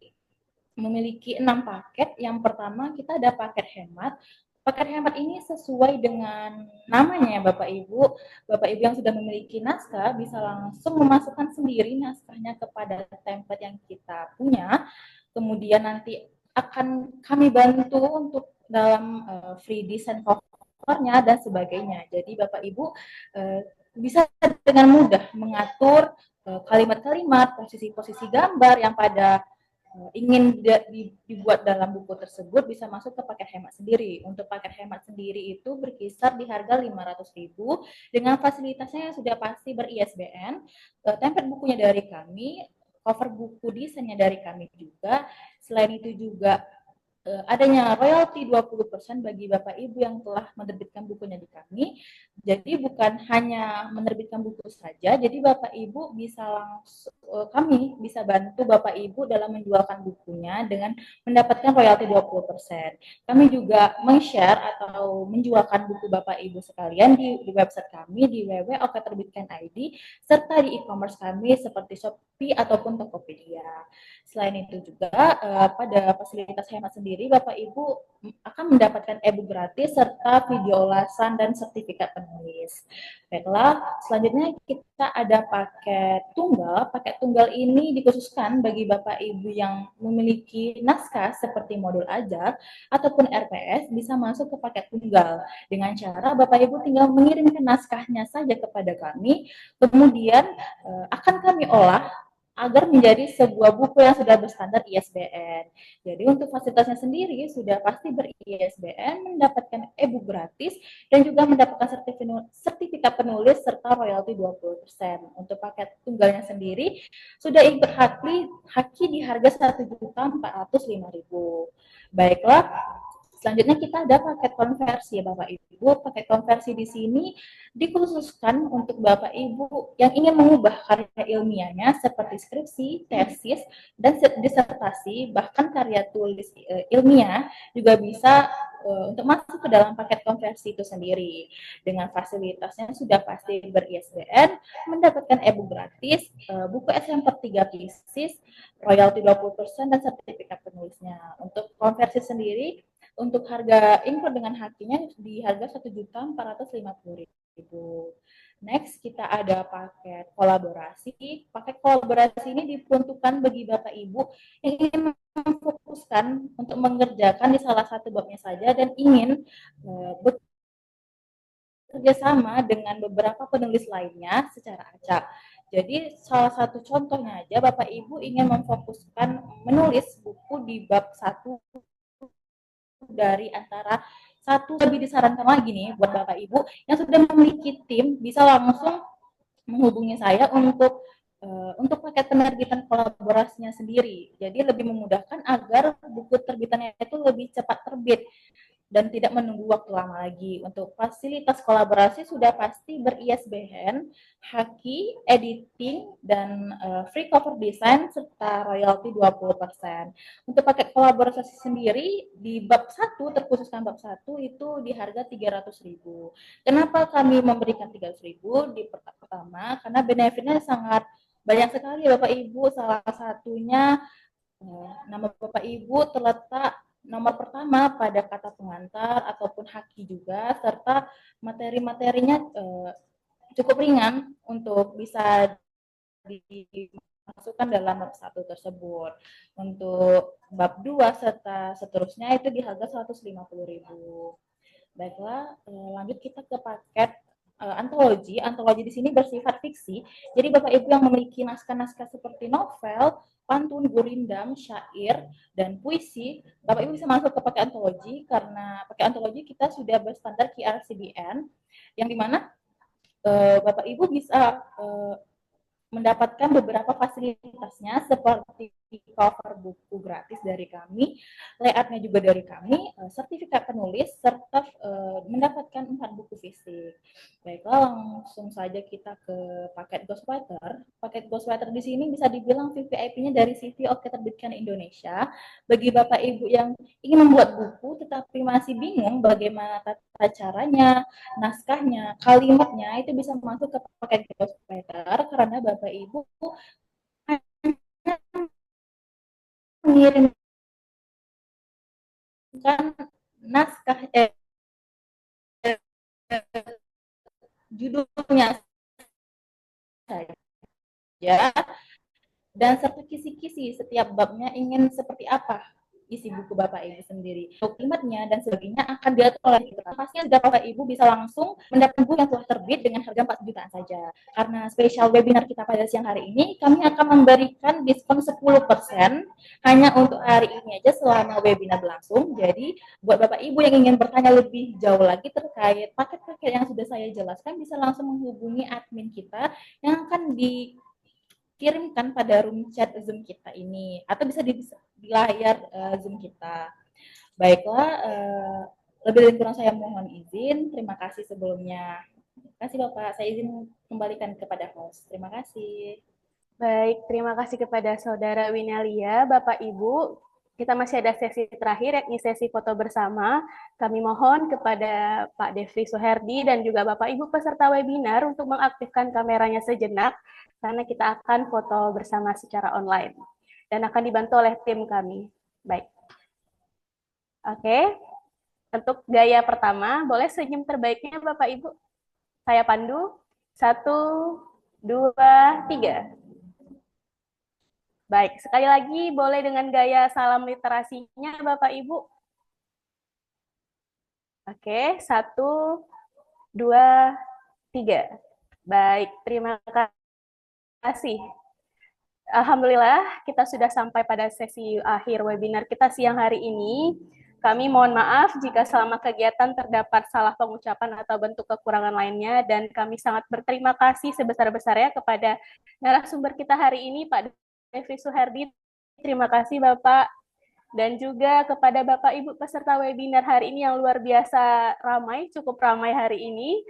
memiliki 6 paket. Yang pertama, kita ada paket hemat. Paket hemat ini sesuai dengan namanya ya Bapak Ibu. Bapak Ibu yang sudah memiliki naskah bisa langsung memasukkan sendiri naskahnya kepada template yang kita punya. Kemudian nanti akan kami bantu untuk dalam free design covernya dan sebagainya. Jadi Bapak Ibu bisa dengan mudah mengatur kalimat-kalimat, posisi-posisi gambar yang pada ingin dibuat dalam buku tersebut bisa masuk ke paket hemat sendiri. Untuk paket hemat sendiri itu berkisar di harga 500.000 dengan fasilitasnya yang sudah pasti ber-ISBN, template bukunya dari kami, cover buku desainnya dari kami juga. Selain itu juga adanya royalti 20% bagi Bapak Ibu yang telah menerbitkan bukunya di kami. Jadi bukan hanya menerbitkan buku saja, jadi Bapak Ibu bisa langsung, kami bisa bantu Bapak Ibu dalam menjualkan bukunya dengan mendapatkan royalti 20%. Kami juga men-share atau menjualkan buku Bapak Ibu sekalian di website kami di www.oketerbitkan.id serta di e-commerce kami seperti Shopee ataupun Tokopedia. Selain itu juga pada fasilitas hemat sendiri Bapak Ibu akan mendapatkan e-book gratis serta video ulasan dan sertifikat penulis. Baiklah, selanjutnya kita ada paket tunggal. Paket tunggal ini dikhususkan bagi Bapak Ibu yang memiliki naskah seperti modul ajar ataupun RPS bisa masuk ke paket tunggal. Dengan cara Bapak Ibu tinggal mengirimkan naskahnya saja kepada kami, kemudian akan kami olah agar menjadi sebuah buku yang sudah berstandar ISBN. Jadi untuk fasilitasnya sendiri sudah pasti ber-ISBN, mendapatkan e-book gratis, dan juga mendapatkan sertifikat penulis serta royalti 20%. Untuk paket tunggalnya sendiri sudah ikut haki di harga 1.405.000. Baiklah, selanjutnya kita ada paket konversi ya Bapak Ibu. Paket konversi di sini dikhususkan untuk Bapak Ibu yang ingin mengubah karya ilmiahnya seperti skripsi, tesis, dan disertasi, bahkan karya tulis ilmiah juga bisa untuk masuk ke dalam paket konversi itu sendiri. Dengan fasilitasnya sudah pasti ber-ISBN, mendapatkan e-book gratis, buku SMP 3 pieces, royalti 20%, dan sertifikat penulisnya. Untuk konversi sendiri, untuk harga include dengan hakinya di harga 1.450.000. Next, kita ada paket kolaborasi. Paket kolaborasi ini diperuntukkan bagi Bapak Ibu yang ingin memfokuskan untuk mengerjakan di salah satu babnya saja dan ingin bekerja sama dengan beberapa penulis lainnya secara acak. Jadi salah satu contohnya aja Bapak Ibu ingin memfokuskan menulis buku di bab 1 dari antara satu. Lebih disarankan lagi nih buat Bapak Ibu yang sudah memiliki tim bisa langsung menghubungi saya untuk paket penerbitan kolaborasinya sendiri. Jadi lebih memudahkan agar buku terbitannya itu lebih cepat terbit dan tidak menunggu waktu lama lagi. Untuk fasilitas kolaborasi sudah pasti ber-ISBN, haki, editing, dan free cover design serta royalti 20%. Untuk paket kolaborasi sendiri di bab 1, terkhususkan bab 1 itu di harga 300.000. Kenapa kami memberikan 300.000? Di pertama karena benefitnya sangat banyak sekali Bapak Ibu. Salah satunya nama Bapak Ibu terletak nomor pertama pada kata pengantar ataupun haki juga, serta materi-materinya cukup ringan untuk bisa dimasukkan dalam bab 1 tersebut. Untuk bab 2 serta seterusnya itu di harga 150.000. Baiklah, lanjut kita ke paket antologi. Antologi di sini bersifat fiksi. Jadi Bapak Ibu yang memiliki naskah-naskah seperti novel, pantun, gurindam, syair, dan puisi, Bapak Ibu bisa masuk ke paket antologi karena paket antologi kita sudah berstandar QRCBN, yang dimana Bapak Ibu bisa mendapatkan beberapa fasilitasnya seperti cover buku gratis dari kami, layoutnya juga dari kami, sertifikat penulis, serta mendapatkan 4 buku fisik. Baiklah, langsung saja kita ke paket Ghostwriter. Paket Ghostwriter di sini bisa dibilang VVIP-nya dari CV Oke Terbitkan Indonesia. Bagi Bapak Ibu yang ingin membuat buku tetapi masih bingung bagaimana tata caranya, naskahnya, kalimatnya, itu bisa masuk ke paket Ghostwriter karena Bapak Ibu mengirimkan naskah judulnya saja dan serta kisi-kisi setiap babnya ingin seperti apa isi buku Bapak Ibu sendiri. Kalimatnya dan sebagainya akan diatur oleh kita. Pastinya sudah Bapak Ibu bisa langsung mendapatkan buku yang telah terbit dengan harga 4 jutaan saja. Karena spesial webinar kita pada siang hari ini, kami akan memberikan diskon 10% hanya untuk hari ini aja selama webinar berlangsung. Jadi buat Bapak Ibu yang ingin bertanya lebih jauh lagi terkait paket-paket yang sudah saya jelaskan, bisa langsung menghubungi admin kita yang akan dikirimkan pada room chat Zoom kita ini, atau bisa di layar Zoom kita. Baiklah, lebih dari kurang saya mohon izin. Terima kasih sebelumnya. Terima kasih Bapak. Saya izin kembalikan kepada host. Terima kasih. Baik, terima kasih kepada Saudara Winalia. Bapak Ibu, kita masih ada sesi terakhir, yakni sesi foto bersama. Kami mohon kepada Pak Devri Suherdi dan juga Bapak Ibu peserta webinar untuk mengaktifkan kameranya sejenak, karena kita akan foto bersama secara online dan akan dibantu oleh tim kami. Baik. Oke, untuk gaya pertama, boleh senyum terbaiknya Bapak Ibu. Saya pandu. 1, 2, 3. Baik, sekali lagi boleh dengan gaya salam literasinya Bapak Ibu. Oke, 1, 2, 3. Baik, terima kasih. Alhamdulillah, kita sudah sampai pada sesi akhir webinar kita siang hari ini. Kami mohon maaf jika selama kegiatan terdapat salah pengucapan atau bentuk kekurangan lainnya, dan kami sangat berterima kasih sebesar-besarnya kepada narasumber kita hari ini, Pak Devri Suherdi. Terima kasih Bapak. Dan juga kepada Bapak Ibu peserta webinar hari ini yang luar biasa ramai, cukup ramai hari ini.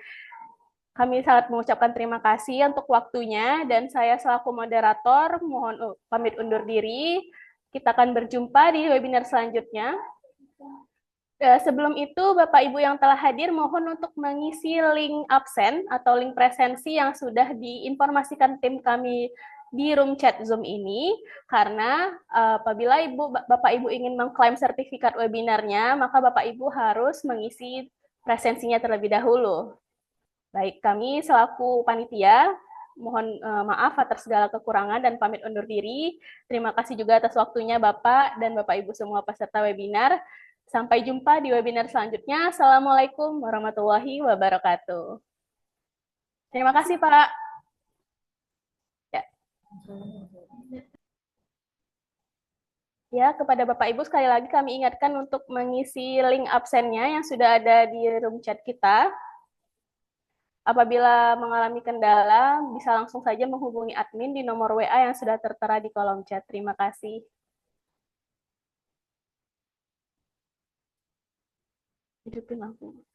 Kami sangat mengucapkan terima kasih untuk waktunya, dan saya selaku moderator mohon pamit undur diri. Kita akan berjumpa di webinar selanjutnya. Sebelum itu, Bapak Ibu yang telah hadir mohon untuk mengisi link absen atau link presensi yang sudah diinformasikan tim kami di room chat Zoom ini, karena apabila Bapak Ibu ingin mengklaim sertifikat webinarnya, maka Bapak Ibu harus mengisi presensinya terlebih dahulu. Baik, kami selaku panitia mohon maaf atas segala kekurangan dan pamit undur diri. Terima kasih juga atas waktunya Bapak dan Bapak Ibu semua peserta webinar. Sampai jumpa di webinar selanjutnya. Assalamualaikum warahmatullahi wabarakatuh. Terima kasih Pak. Ya. Ya, kepada Bapak Ibu sekali lagi kami ingatkan untuk mengisi link absennya yang sudah ada di room chat kita. Apabila mengalami kendala, bisa langsung saja menghubungi admin di nomor WA yang sudah tertera di kolom chat. Terima kasih. Hidupin lampu.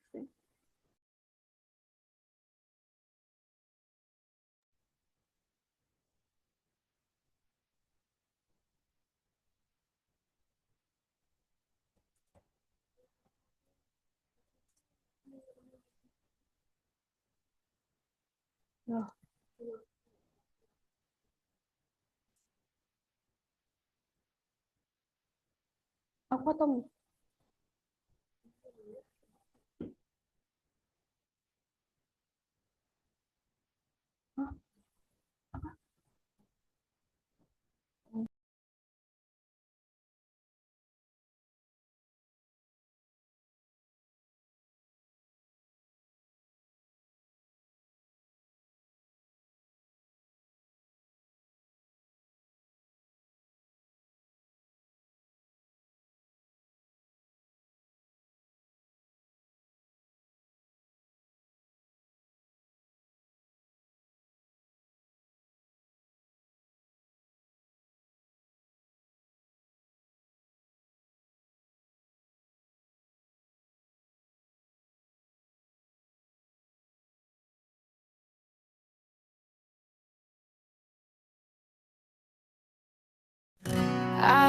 Oh. Apa tuh? Hah?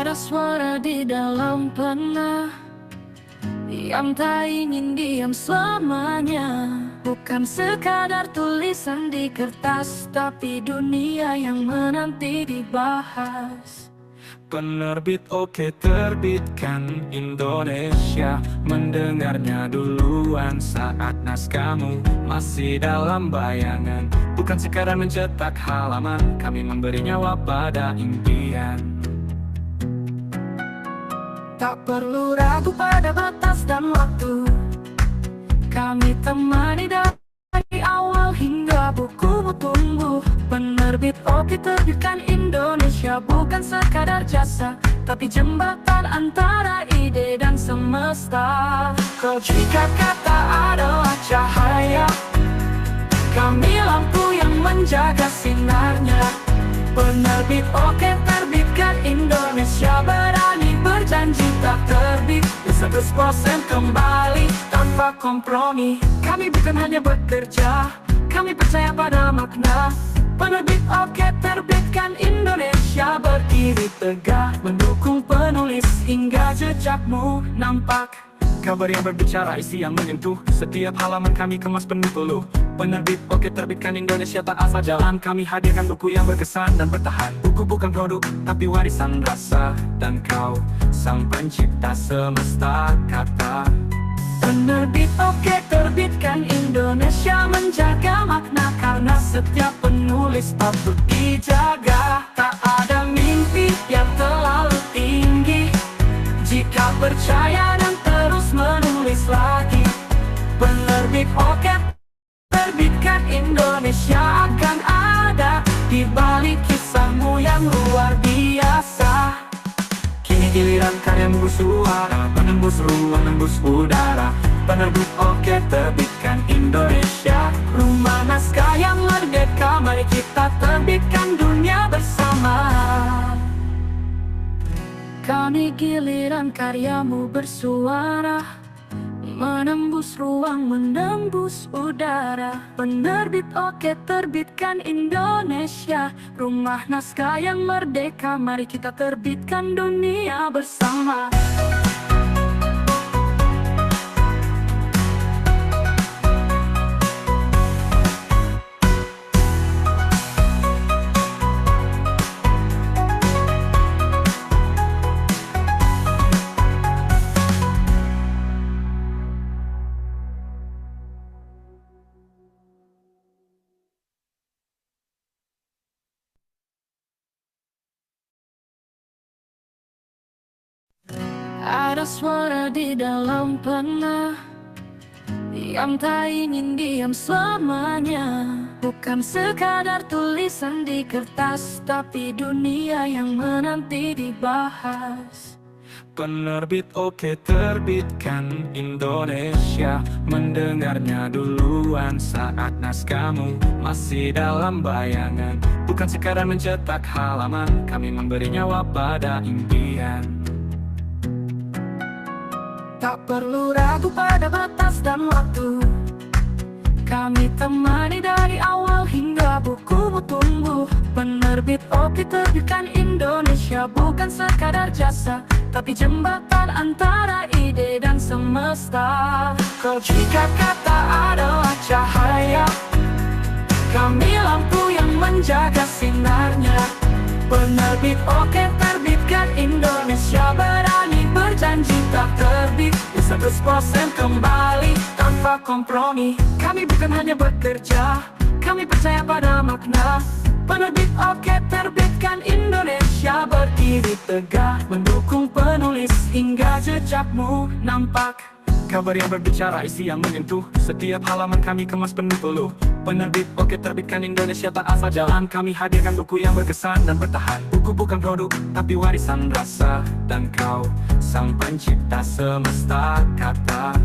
Ada suara di dalam pena yang tak ingin diam selamanya. Bukan sekadar tulisan di kertas, tapi dunia yang menanti dibahas. Penerbit oke terbitkan Indonesia, mendengarnya duluan saat naskahmu masih dalam bayangan. Bukan sekadar mencetak halaman, kami memberi nyawa pada impian. Tak perlu ragu pada batas dan waktu, kami temani dari awal hingga bukumu tumbuh. Penerbit oke terbitkan Indonesia, bukan sekadar jasa, tapi jembatan antara ide dan semesta. Kau jika kata adalah cahaya, kami lampu yang menjaga sinarnya. Penerbit oke terbitkan Indonesia, berani berjanji tak terbit 100% kembali tanpa kompromi. Kami bukan hanya bekerja, kami percaya pada makna. Penerbit oke terbitkan Indonesia, berdiri tegak mendukung penulis hingga jejakmu nampak. Kabar yang berbicara, isi yang menyentuh, setiap halaman kami kemas penuh peluh. Penerbit oke terbitkan Indonesia, tak asal jalan, kami hadirkan buku yang berkesan dan bertahan. Buku bukan produk, tapi warisan rasa, dan kau sang pencipta semesta kata. Penerbit oke terbitkan Indonesia, menjaga makna karena setiap penulis patut dijaga. Tak ada mimpi yang terlalu tinggi jika percaya dan terus menulis lagi. Penerbit oke terbitkan Indonesia, akan ada di balik kisahmu yang luar biasa. Kini giliran karyamu bersuara, menembus ruang, menembus udara. Penerbit oke terbitkan Indonesia, rumah naskah yang merdeka, mari kita terbitkan dunia bersama. Kini giliran karyamu bersuara, menembus ruang, menembus udara. Penerbit oke terbitkan Indonesia, rumah naskah yang merdeka, mari kita terbitkan dunia bersama. Ada suara di dalam pena yang tak ingin diam selamanya. Bukan sekadar tulisan di kertas, tapi dunia yang menanti dibahas. Penerbit oke terbitkan Indonesia, mendengarnya duluan saat naskahmu masih dalam bayangan. Bukan sekadar mencetak halaman, kami memberi nyawa pada impian. Tak perlu ragu pada batas dan waktu, kami temani dari awal hingga bukumu tumbuh. Penerbit oke terbitkan Indonesia, bukan sekadar jasa, tapi jembatan antara ide dan semesta. Kau jika kata adalah cahaya, kami lampu yang menjaga sinarnya. Penerbit oke terbitkan Indonesia, berani berjanji tak terbit 100% kembali tanpa kompromi. Kami bukan hanya bekerja, kami percaya pada makna. Penerbit oke terbitkan Indonesia, berdiri tegak mendukung penulis hingga jejakmu nampak. Kabar yang berbicara, isi yang menyentuh, setiap halaman kami kemas penuh peluh. Penerbit oke terbitkan Indonesia, tak asal jalan, kami hadirkan buku yang berkesan dan bertahan. Buku bukan produk, tapi warisan rasa, dan kau sang pencipta semesta kata.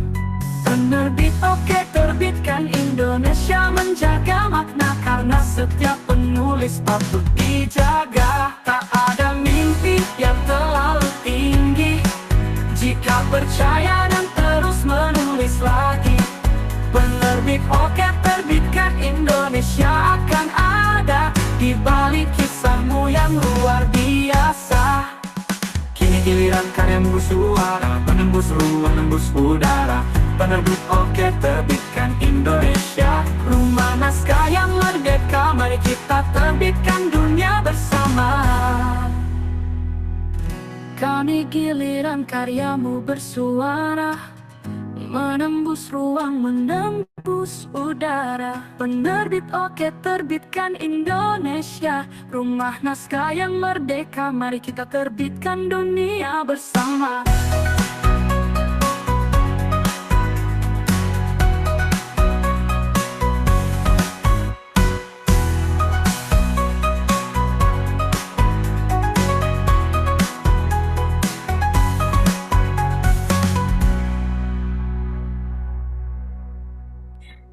Penerbit oke terbitkan Indonesia, menjaga makna karena setiap penulis patut dijaga. Tak ada mimpi yang terlalu tinggi jika percaya dan terus menulis lagi. Penerbit oke terbitkan Indonesia, akan ada di balik kisahmu yang luar biasa. giliran karya bersuara, menembus ruang, menembus udara. Penerbit oke terbitkan Indonesia, rumah naskah yang merdeka, mari kita terbitkan dunia bersama. Kami giliran karyamu bersuara, menembus ruang, menembus udara. Penerbit oke terbitkan Indonesia, rumah naskah yang merdeka, mari kita terbitkan dunia bersama.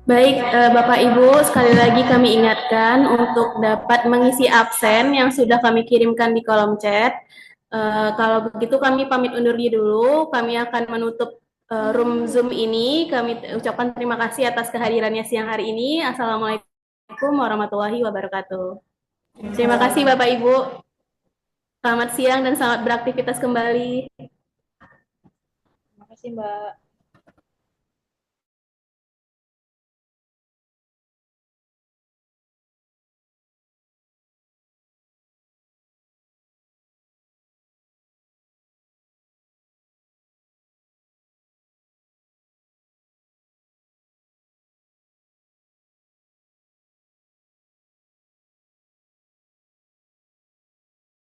Baik, Bapak Ibu, sekali lagi kami ingatkan untuk dapat mengisi absen yang sudah kami kirimkan di kolom chat. Kalau begitu kami pamit undur diri dulu, kami akan menutup room Zoom ini. Kami ucapkan terima kasih atas kehadirannya siang hari ini. Assalamualaikum warahmatullahi wabarakatuh. Terima kasih Bapak Ibu. Selamat siang dan selamat beraktivitas kembali. Terima kasih, Mbak.